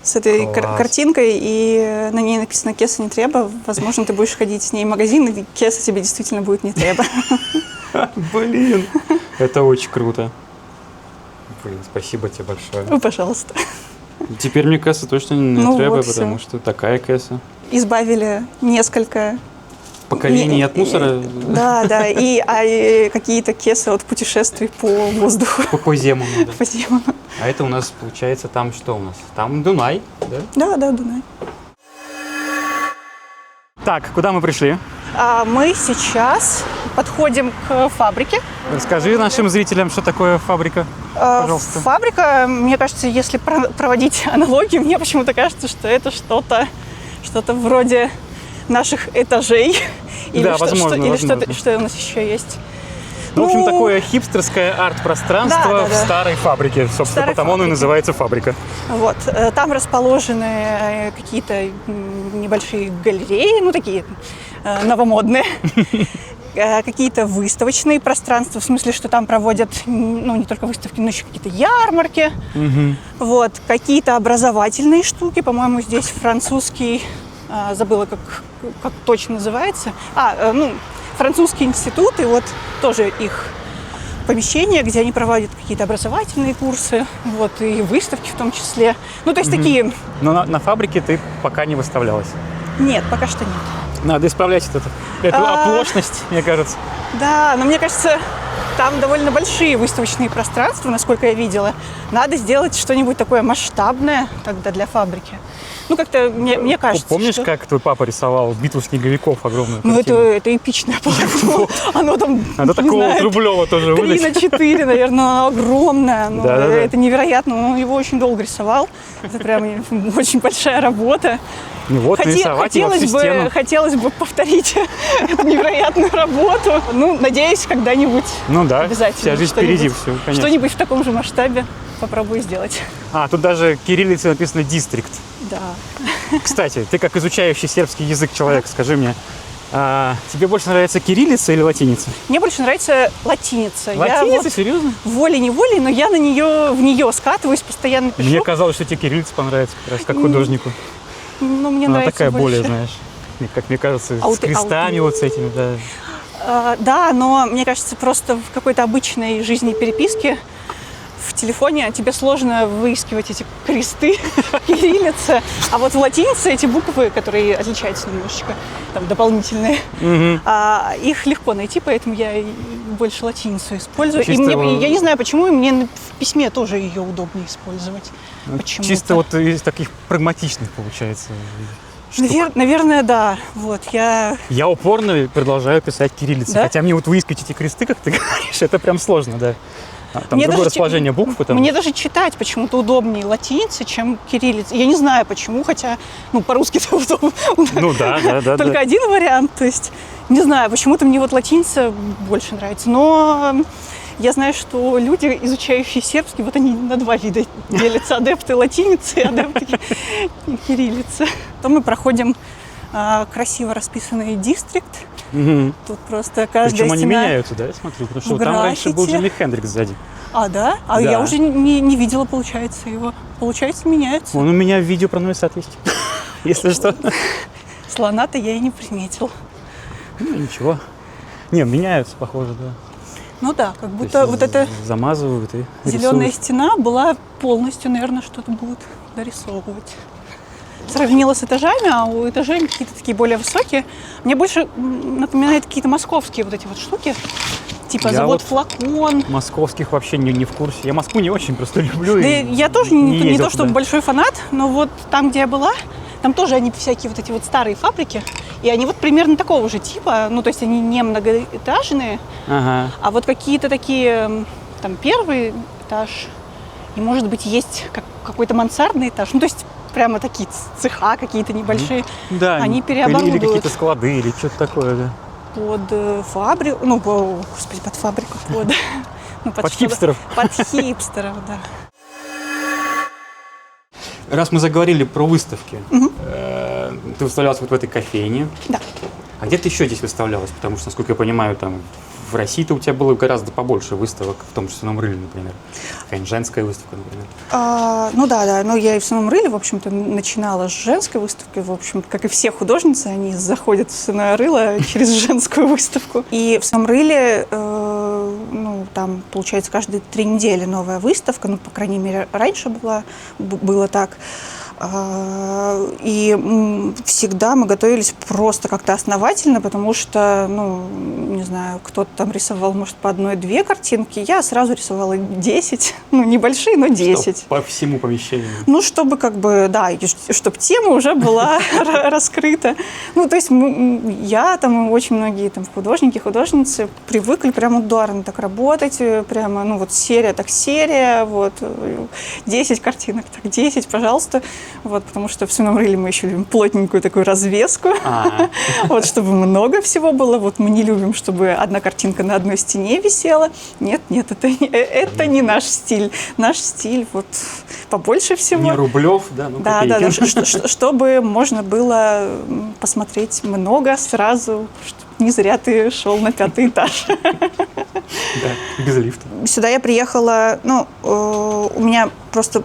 С этой Класс. картинкой, и на ней написано «Кеса не треба». Возможно, ты будешь ходить с ней в магазин, и кеса тебе действительно будет не треба. Блин, это очень круто. Блин, спасибо тебе большое. Ну, пожалуйста. Теперь мне кэса точно не Ну треба, вот потому что такая кэса. Избавили несколько... Поколений от мусора Да, и какие-то кесы от путешествий по воздуху, по Земуну. Да. по Земле. А это у нас получается там что у нас? Там Дунай, да? Да, Дунай. Так, куда мы пришли? Мы сейчас подходим к фабрике. Расскажи нашим зрителям, что такое фабрика, пожалуйста. Фабрика, мне кажется, если проводить аналогию, мне почему-то кажется, что это что-то вроде наших этажей. Да, возможно, или возможно. что у нас еще есть. Ну, в общем, такое хипстерское арт-пространство Да. в старой фабрике. Собственно, Старой потому оно и фабрике. называется фабрика. Вот, там расположены какие-то небольшие галереи, ну, такие новомодные. Какие-то выставочные пространства, в смысле, что там проводят, ну, не только выставки, но еще какие-то ярмарки. Вот, какие-то образовательные штуки, по-моему, здесь французский, забыла, как точно называется. Французский институт, и вот тоже их помещение, где они проводят какие-то образовательные курсы, вот, и выставки в том числе. Ну, то есть такие... Но на фабрике ты пока не выставлялась. Нет, пока что нет. Надо исправлять эту оплошность, мне кажется. Да, но мне кажется, там довольно большие выставочные пространства, насколько я видела. Надо сделать что-нибудь такое масштабное тогда для фабрики. Ну, как-то мне кажется, Помнишь, что... как твой папа рисовал битву снеговиков огромную Ну, картину? это эпичное полотно. Оно там, Надо не такого знаю, вот Рублева тоже 3 выдать. на 4, наверное, оно огромное. Ну, Да-да-да. это невероятно. Он его очень долго рисовал. Это прям очень большая работа. Ну вот, нарисовать его всю стену. Хотелось бы повторить эту невероятную работу. Ну, надеюсь, когда-нибудь Ну да, обязательно вся жизнь впереди, все, конечно. что-нибудь в таком же масштабе попробую сделать. Тут даже кириллицей написано «дистрикт». Да. Кстати, ты как изучающий сербский язык человек, скажи мне, тебе больше нравится кириллица или латиница? Мне больше нравится латиница. Латиница? Я Серьезно? волей-неволей, но я в нее скатываюсь, постоянно пишу. Мне казалось, что тебе кириллица понравится как раз, как художнику. Ну, мне Она нравится такая больше. более, знаешь, как мне кажется, с крестами вот с этими, да. Да, но мне кажется, просто в какой-то обычной жизни переписке в телефоне тебе сложно выискивать эти кресты, кириллица. А вот в латинице эти буквы, которые отличаются немножечко, там, дополнительные, их легко найти, поэтому я и больше латиницу использую. Чисто Я не знаю, почему, и мне в письме тоже ее удобнее использовать. Почему-то. Чисто вот из таких прагматичных получается. Наверное, да. Вот, я упорно продолжаю писать кириллицей. Да? Хотя мне вот выискать эти кресты, как ты говоришь, это прям сложно, да. Там Мне другое даже расположение букв. Потому... Мне даже читать почему-то удобнее латиница, чем кириллица. Я не знаю почему, хотя, по-русски это удобно. Ну да. Только один вариант. То есть, не знаю, почему-то мне вот латиница больше нравится. Но я знаю, что люди, изучающие сербский, вот они на два вида делятся. Адепты латиницы и адепты кириллицы. Потом мы проходим красиво расписанный дистрикт. Тут просто каждая Причем они стена... меняются, да, я смотрю? Потому что в там раньше был граффити. Джимми Хендрикс сзади. Да? Да. Я уже не видела, получается, его. Получается, меняются. Он у меня в видео про Новый Сад есть. Если что. Слона-то я и не приметила. Ну, ничего. Не, меняются, похоже, да. Ну да, как То будто есть вот эта замазывают и зеленая рисуют. стена была полностью, наверное, что-то будут дорисовывать. Сравнила с этажами, а у этажей какие-то такие более высокие. Мне больше напоминает какие-то московские вот эти вот штуки. Типа Я завод вот «Флакон». Московских вообще не в курсе. Я Москву не очень просто люблю. Да и я тоже не ездил то, чтобы туда. большой фанат, но вот там, где я была, там тоже они всякие вот эти вот старые фабрики. И они вот примерно такого же типа. Ну, то есть они не многоэтажные, Ага. а вот какие-то такие, там, первый этаж, и, может быть, есть какой-то мансардный этаж. Ну, то есть прямо такие цеха какие-то небольшие. Да. Они или переоборудуют какие-то склады, или что-то такое, да. под фабрику, господи, под фабрику, Под хипстеров. Под хипстеров, да. Раз мы заговорили про выставки, ты выставлялась вот в этой кофейне. Да. А где ты еще здесь выставлялась? Потому что, насколько я понимаю, там в России-то у тебя было гораздо побольше выставок, в том же Сыном Рыле, например. Какая-нибудь женская выставка, например. Ну да. Но я и в Сыном Рыле, в общем-то, начинала с женской выставки. В общем, как и все художницы, они заходят в Сыное Рыло через женскую выставку. И в Сыном Рыле, там, получается, каждые 3 недели новая выставка. Ну, по крайней мере, раньше было так. И всегда мы готовились просто как-то основательно, потому что, не знаю, кто-то там рисовал, может, по 1-2 картинки. Я сразу рисовала 10, небольшие, но 10. Что, по всему помещению? Чтобы чтобы тема уже была раскрыта. То есть я там и очень многие там художники, художницы привыкли прямо ударно так работать, прямо, серия так серия, 10 картинок, так 10, пожалуйста. Потому что в Сыном Рыле мы еще любим плотненькую такую развеску, чтобы много всего было. Мы не любим, чтобы одна картинка на одной стене висела. Нет, это не наш стиль. Наш стиль побольше всего. Не Рублев, да? Да, чтобы можно было посмотреть много сразу, чтобы не зря ты шел на 5-й этаж. Да, без лифта. Сюда я приехала, у меня просто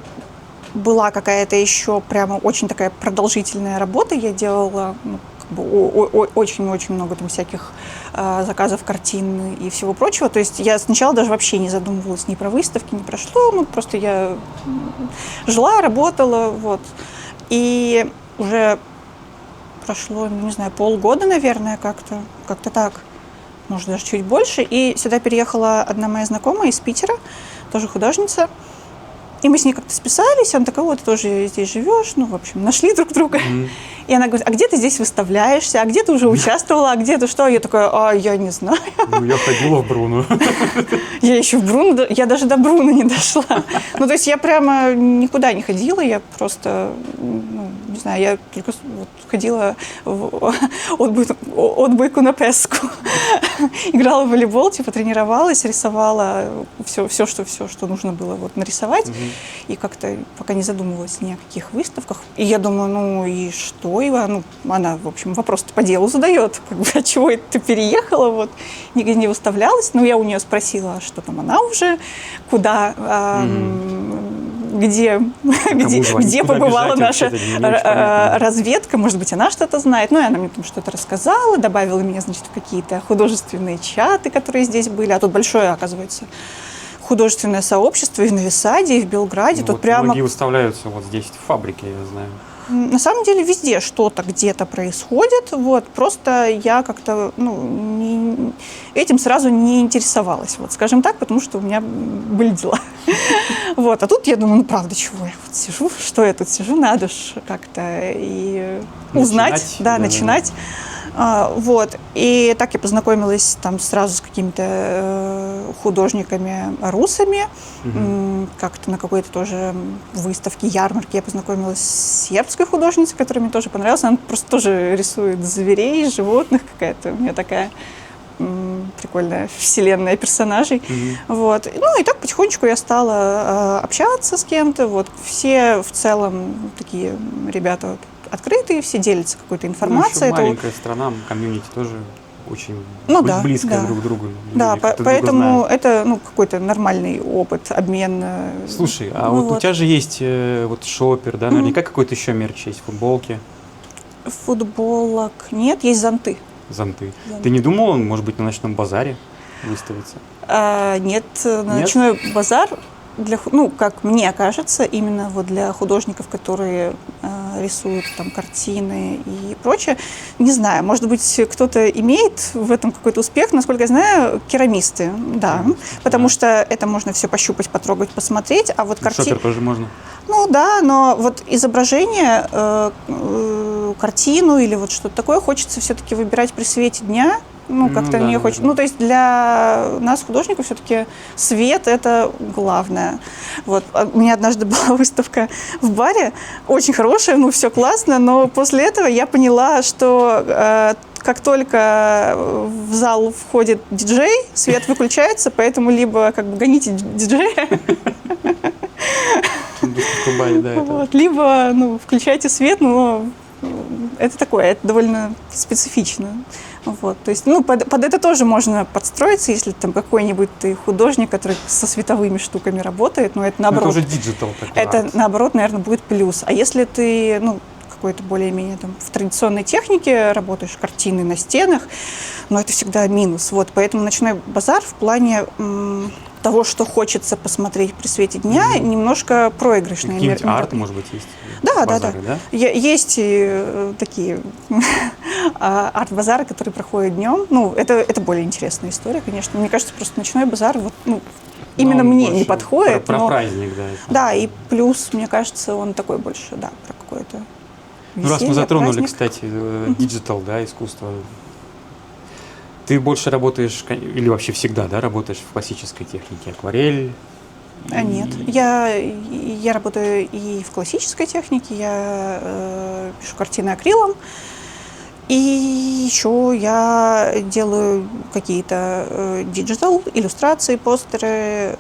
была какая-то еще прямо очень такая продолжительная работа. Я делала очень-очень много там всяких заказов, картин и всего прочего. То есть я сначала даже вообще не задумывалась ни про выставки, ни про что. Просто я жила, работала, И уже прошло, не знаю, полгода, наверное, как-то так. Может, даже чуть больше. И сюда переехала одна моя знакомая из Питера, тоже художница. И мы с ней как-то списались, она такая, ты тоже здесь живешь, в общем, нашли друг друга. И она говорит, а где ты здесь выставляешься, а где ты уже участвовала, а где ты что? Я такая, я не знаю. Я ходила в Бруно. Я еще в Бруно, я даже до Бруно не дошла. То есть я прямо никуда не ходила, я просто, не знаю, я только ходила от бойку на песку. Играла в волейбол, тренировалась, рисовала все, что нужно было нарисовать. И как-то пока не задумывалась ни о каких выставках. И я думаю, и что? И она, в общем, вопрос-то по делу задает. А чего это ты переехала? Нигде не выставлялась. Я у нее спросила, что там она уже, куда, где побывала наша разведка. Может быть, она что-то знает. И она мне там что-то рассказала, добавила меня, в какие-то художественные чаты, которые здесь были. А тут большое, оказывается, художественное сообщество и в Нови Саде, и в Белграде. Тут прямо... Многие выставляются здесь, в фабрике, я знаю. На самом деле везде что-то где-то происходит. Просто я как-то этим сразу не интересовалась, скажем так, потому что у меня были дела. А тут я думаю, правда, чего я сижу, что я тут сижу, надо ж как-то и узнать, начинать. И так я познакомилась там сразу с какими-то художниками-русами. Как-то на какой-то тоже выставке, ярмарке я познакомилась с сербской художницей, которая мне тоже понравилась. Она просто тоже рисует зверей, животных, какая-то у меня такая прикольная вселенная персонажей. И так потихонечку я стала общаться с кем-то. Все в целом такие ребята открытые, все делятся какой-то информацией. Маленькая страна, комьюнити тоже очень близкая друг к другу. Да, поэтому это какой-то нормальный опыт, обмен. Слушай, а у тебя же есть шопер, да? Наверняка какой-то еще мерч есть, футболки? Футболок нет, есть зонты. Зонты. Ты не думала, может быть, на ночном базаре выставиться? Нет, ночной базар, как мне кажется, именно для художников, которые рисуют там картины и прочее. Не знаю, может быть, кто-то имеет в этом какой-то успех. Насколько я знаю, керамисты, да. Потому что это можно все пощупать, потрогать, посмотреть. А картины... Шопер тоже можно? Да, но изображение, картину или что-то такое хочется все-таки выбирать при свете дня. Как-то мне хочется. То есть для нас, художников, все-таки свет – это главное. У меня однажды была выставка в баре, очень хорошая, все классно, но после этого я поняла, что как только в зал входит диджей, свет выключается, поэтому либо гоните диджея, либо включайте свет, но это такое, это довольно специфично. Вот, то есть, ну, под это тоже можно подстроиться, если там какой-нибудь ты художник, который со световыми штуками работает, но это наоборот. Это уже диджитал такой. Это арт. наоборот, наверное, будет плюс. А если ты, ну, какой-то более-менее там в традиционной технике работаешь, картины на стенах, но это всегда минус. Вот, поэтому ночной базар в плане того, что хочется посмотреть при свете дня, немножко проигрышный. Какие-нибудь арт, может быть, есть? Да, базары, да. Есть и такие арт-базары, которые проходят днем. Ну, это более интересная история, конечно. Мне кажется, просто ночной базар вот, ну, именно Ну, мне не подходит. Про но... праздник, да. Да, и плюс, мне кажется, он такой больше, да, про какое-то Ну, раз мы веселье, затронули, праздник. кстати, диджитал, да, искусство. Ты больше работаешь, или вообще всегда, да, работаешь в классической технике? Акварель? Нет, я работаю и в классической технике, я пишу картины акрилом, и еще я делаю какие-то диджитал, иллюстрации, постеры.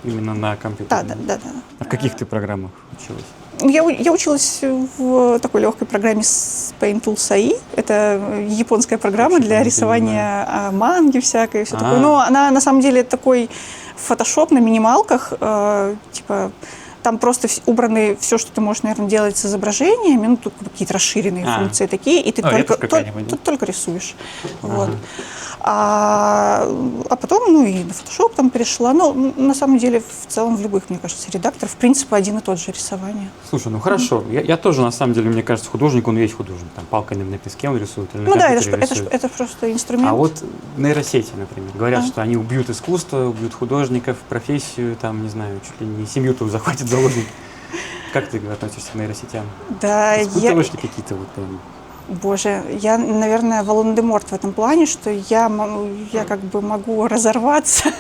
Именно на компьютере? Да. А в каких ты программах училась? Я училась в такой легкой программе с Paint Tools AI. Это японская программа Вообще для не рисования манги всякой и все А. такое. Но она на самом деле такой фотошоп на минималках. Типа там просто убраны все, что ты можешь, наверное, делать с изображениями. Ну, тут какие-то расширенные функции такие. И ты только рисуешь. Вот. А потом, ну, и на Photoshop там перешла. Но на самом деле, в целом, в любых, мне кажется, редакторах, в принципе, один и тот же рисование. Слушай, ну хорошо. Я тоже, на самом деле, мне кажется, художник, он есть художник. Там палкой на песке он рисует. Или Ну на да, компьютере рисует. это просто инструмент. А вот нейросети, например, говорят, что они убьют искусство, убьют художников, профессию, там, не знаю, чуть ли не семью тут захватят заложник. Как ты относишься к нейросетям? Да, Испытываешь ли какие-то вот прям... Боже, я, наверное, Волан-де-Морт в этом плане, что я как бы могу разорваться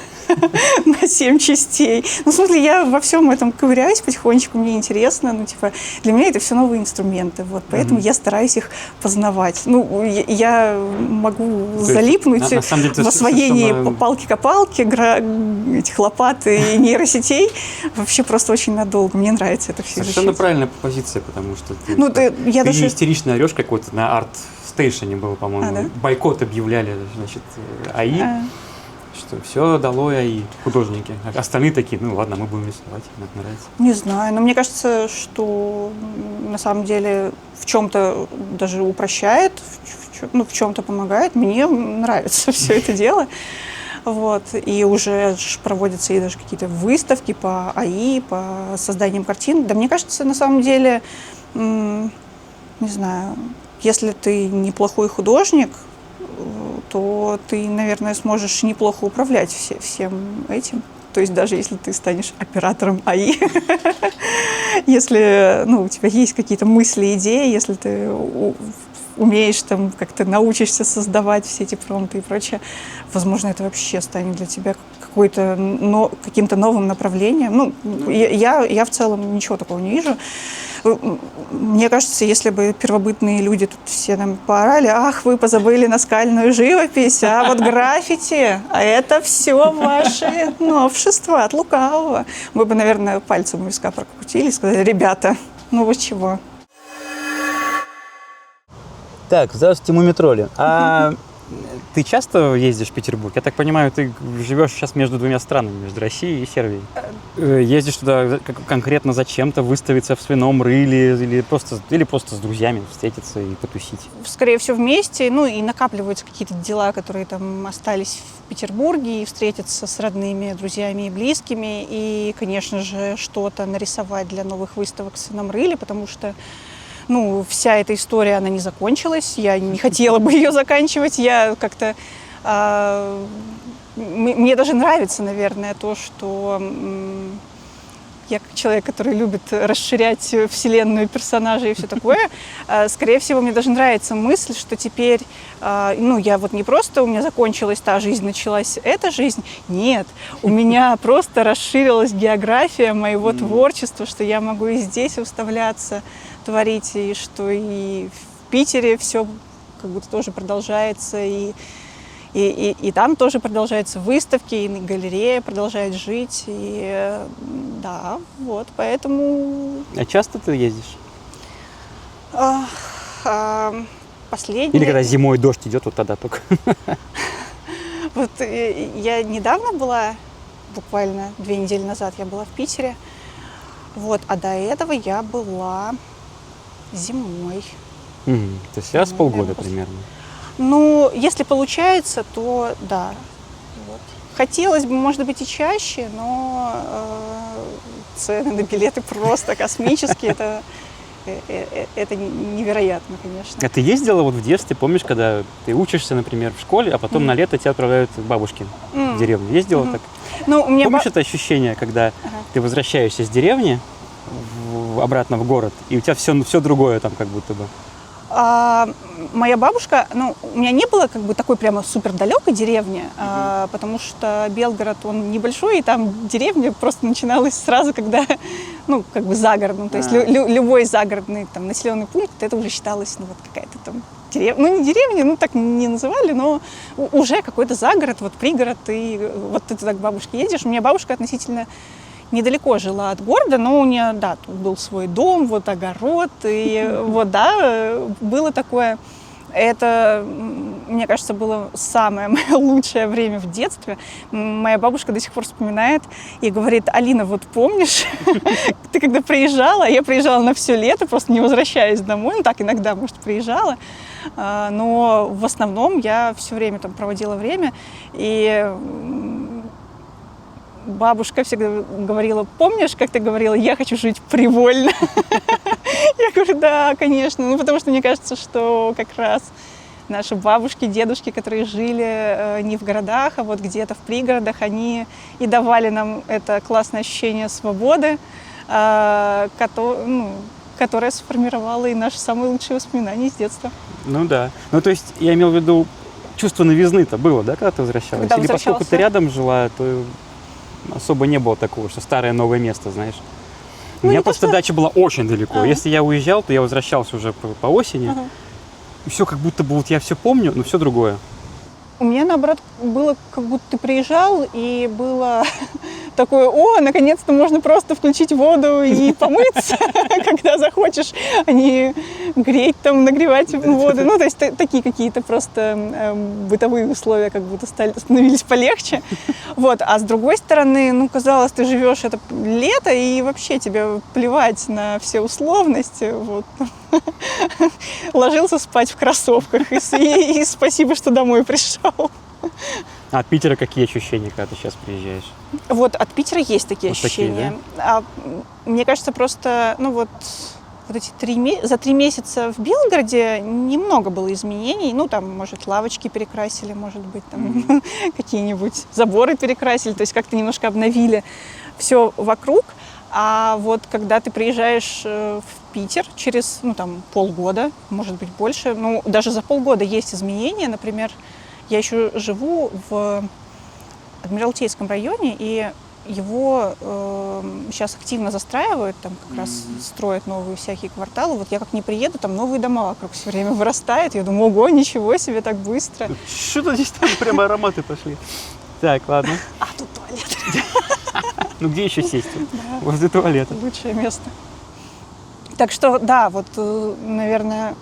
на 7 частей. Ну, в смысле, я во всем этом ковыряюсь потихонечку, мне интересно. Ну, типа, для меня это все новые инструменты, вот, поэтому я стараюсь их познавать. Ну, я могу залипнуть в освоении палки-копалки, этих лопат и нейросетей вообще просто очень надолго. Мне нравится это все изучать. Совершенно правильная позиция, потому что ты даже истерично орешь какой-то на арт-стейшене было, по-моему. Да? Бойкот объявляли, значит, АИ. Что все долой АИ, художники. А остальные такие, ну ладно, мы будем рисовать, нам нравится. Не знаю, но мне кажется, что на самом деле в чем-то даже упрощает, в чем-то помогает. Мне нравится все это дело. Вот. И уже проводятся и даже какие-то выставки по АИ, по созданиям картин. Да мне кажется, на самом деле, не знаю, если ты неплохой художник, то ты, наверное, сможешь неплохо управлять всем этим. То есть даже если ты станешь оператором АИ, если у тебя есть какие-то мысли, идеи, если ты умеешь там как-то научишься создавать все эти промпты и прочее, возможно, это вообще станет для тебя каким-то новым направлением. Ну, я в целом ничего такого не вижу. Мне кажется, если бы первобытные люди тут все нам поорали, ах, вы позабыли наскальную живопись, а вот граффити, а это все ваши новшества от лукавого. Мы бы, наверное, пальцем у виска прокрутили и сказали, ребята, ну вы чего? Так, здравствуйте, мумитроли. А ты часто ездишь в Петербург? Я так понимаю, ты живешь сейчас между двумя странами, между Россией и Сербией. Ездишь туда конкретно зачем-то, выставиться в свином рыле или просто с друзьями встретиться и потусить? Скорее всего, вместе, и накапливаются какие-то дела, которые там остались в Петербурге, и встретиться с родными, друзьями и близкими, и, конечно же, что-то нарисовать для новых выставок в свином рыле, потому что вся эта история, она не закончилась, я не хотела бы ее заканчивать, я как-то... Мне даже нравится, наверное, то, что я как человек, который любит расширять вселенную персонажей и все такое, скорее всего, мне даже нравится мысль, что теперь, я вот не просто, у меня закончилась та жизнь, началась эта жизнь, нет, у меня просто расширилась география моего творчества, что я могу и здесь выставляться, творить, и что и в Питере все как будто тоже продолжается, и там тоже продолжаются выставки, и галерея продолжает жить, и да, вот, поэтому... А часто ты ездишь? Последнее... Или когда зимой дождь идет, вот тогда только. Вот я недавно была, буквально 2 недели назад я была в Питере, вот, а до этого я была зимой. То есть раз в полгода наверное, примерно. Ну, если получается, то да. Вот. Хотелось бы, может быть, и чаще, но цены на билеты просто космические. Это невероятно, конечно. А ты ездила вот в детстве, помнишь, когда ты учишься, например, в школе, а потом на лето тебя отправляют к бабушке в деревню? Ездила так? Ну, у меня Помнишь это ощущение, когда ты возвращаешься с деревни обратно в город, и у тебя все другое там как будто бы? Моя бабушка, ну, у меня не было как бы такой прямо супер далекой деревни, потому что Белгород, он небольшой, и там деревня просто начиналась сразу, когда, ну, как бы за городом, то есть любой загородный там населенный пункт, это уже считалось, ну, вот какая-то там деревня, ну, не деревня, ну, так не называли, но уже какой-то загород, вот пригород, и вот ты туда к бабушке едешь. У меня бабушка относительно недалеко жила от города, но у нее, да, тут был свой дом, вот огород, и вот, да, было такое. Это, мне кажется, было самое мое лучшее время в детстве. Моя бабушка до сих пор вспоминает и говорит: Алина, вот помнишь, ты когда приезжала, я приезжала на все лето, просто не возвращаясь домой, ну так иногда, может, приезжала, но в основном я все время там проводила время, и бабушка всегда говорила: помнишь, как ты говорила, я хочу жить привольно? Я говорю: да, конечно. Ну, потому что мне кажется, что как раз наши бабушки, дедушки, которые жили не в городах, а вот где-то в пригородах, они и давали нам это классное ощущение свободы, которое сформировало и наши самые лучшие воспоминания из детства. Ну да. Ну то есть я имел в виду, чувство новизны-то было, да, когда ты возвращалась? Когда Или поскольку возвращалась, ты да. рядом жила, то особо не было такого, что старое новое место, знаешь? У Ну, меня не то, просто что- дача была очень далеко. Если я уезжал, то я возвращался уже по осени. Ага. И все как будто бы вот я все помню, но все другое. У меня, наоборот, было, как будто ты приезжал, и было такое: о, наконец-то можно просто включить воду и помыться, когда захочешь, а не греть там, нагревать воду. Ну, то есть такие какие-то просто бытовые условия как будто становились полегче. Вот. А с другой стороны, ну, казалось, ты живешь это лето, и вообще тебе плевать на все условности. Вот. Ложился спать в кроссовках, и спасибо, что домой пришел. А от Питера какие ощущения, когда ты сейчас приезжаешь? Вот от Питера есть такие Вот такие, ощущения. Мне кажется, просто, ну вот эти за 3 месяца в Белгороде немного было изменений. Ну, там, может, лавочки перекрасили, может быть, там какие-нибудь заборы перекрасили, то есть как-то немножко обновили все вокруг. А вот когда ты приезжаешь в Питер через, ну, там, полгода, может быть, больше, ну, даже за полгода есть изменения. Например, я еще живу в Адмиралтейском районе, и его сейчас активно застраивают, там как раз строят новые всякие кварталы. Вот я как не приеду, там новые дома вокруг все время вырастают. Я думаю: ого, ничего себе, так быстро. Что-то здесь там прямо ароматы пошли. Так, ладно. А тут туалет. Ну где еще сесть? Возле туалета. Лучшее место. Так что, да, вот, наверное,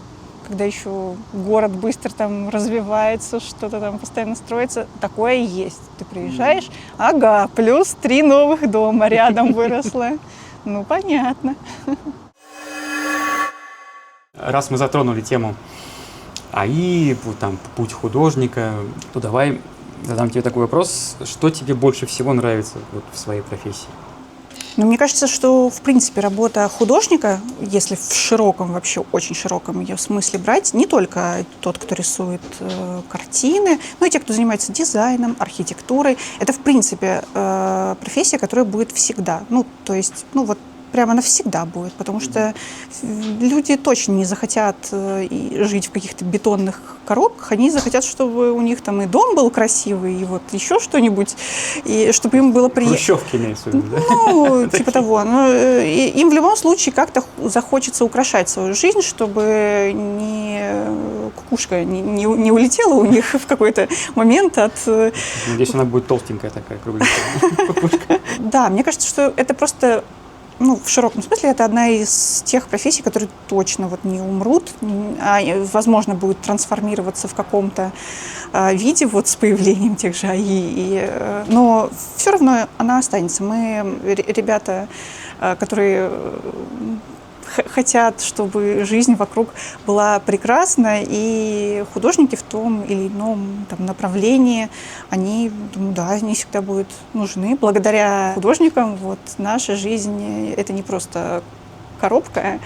когда еще город быстро там развивается, что-то там постоянно строится, такое и есть. Ты приезжаешь, ага, плюс 3 новых дома рядом выросло. Ну, понятно. Раз мы затронули тему АИ, там, путь художника, то давай задам тебе такой вопрос. Что тебе больше всего нравится вот в своей профессии? Но мне кажется, что, в принципе, работа художника, если в широком, вообще очень широком ее смысле брать, не только тот, кто рисует картины, но и те, кто занимается дизайном, архитектурой, это, в принципе, профессия, которая будет всегда. Ну, то есть, ну, вот прямо навсегда будет, потому что люди точно не захотят жить в каких-то бетонных коробках, они захотят, чтобы у них там и дом был красивый, и вот еще что-нибудь, и чтобы им было приятно. Хрущевки имеется в виду, да? Ну, типа того. Но им в любом случае как-то захочется украшать свою жизнь, чтобы кукушка не улетела у них в какой-то момент от... Надеюсь, она будет толстенькая такая, кругленькая кукушка. Да, мне кажется, что это просто ну, в широком смысле, это одна из тех профессий, которые точно вот не умрут, а, возможно, будут трансформироваться в каком-то виде вот с появлением тех же АИ. Но все равно она останется. Мы ребята, которые хотят, чтобы жизнь вокруг была прекрасна, и художники в том или ином там, направлении, они, думаю, да, они всегда будут нужны. Благодаря художникам вот, наша жизнь — это не просто коробка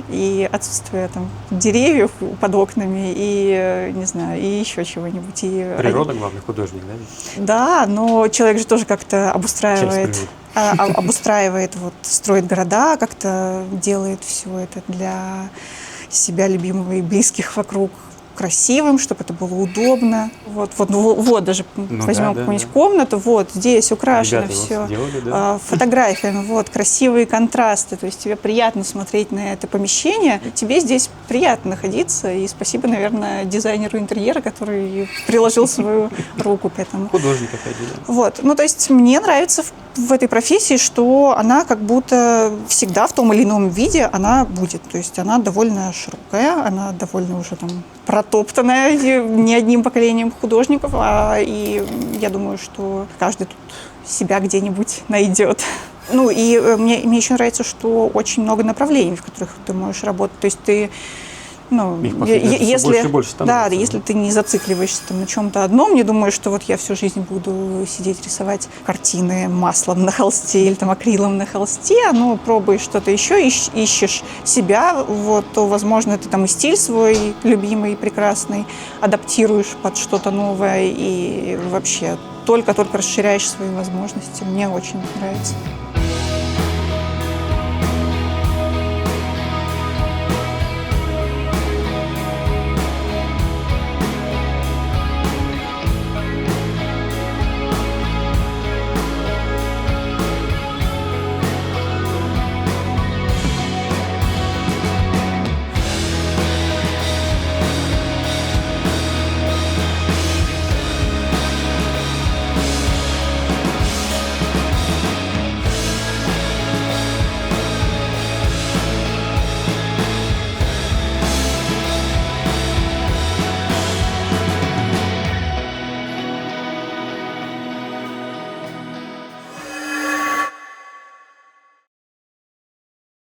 и отсутствие там, деревьев под окнами и, не знаю, и еще чего-нибудь. И Природа главный художник, да? да, но человек же тоже как-то обустраивает, вот, строит города, как-то делает все это для себя любимого и близких вокруг красивым, чтобы это было удобно. Вот даже возьмем какую-нибудь комнату, вот здесь украшено все фотографиями, вот красивые контрасты, то есть тебе приятно смотреть на это помещение, тебе здесь приятно находиться, и спасибо, наверное, дизайнеру интерьера, который приложил свою руку к этому. Художник, опять же. Да. Вот, ну то есть мне нравится в этой профессии, что она как будто всегда в том или ином виде она будет, то есть она довольно широкая, она довольно уже там протоптанная не одним поколением художников, и я думаю, что каждый тут себя где-нибудь найдет. Ну и мне еще нравится, что очень много направлений, в которых ты можешь работать. То есть ты, ну, если, больше да, если ты не зацикливаешься там, на чем-то одном, не думаешь, что вот я всю жизнь буду сидеть рисовать картины маслом на холсте или там акрилом на холсте, ну, пробуешь что-то еще, ищешь себя, вот, то, возможно, ты там и стиль свой любимый, прекрасный адаптируешь под что-то новое и вообще только-только расширяешь свои возможности. Мне очень нравится.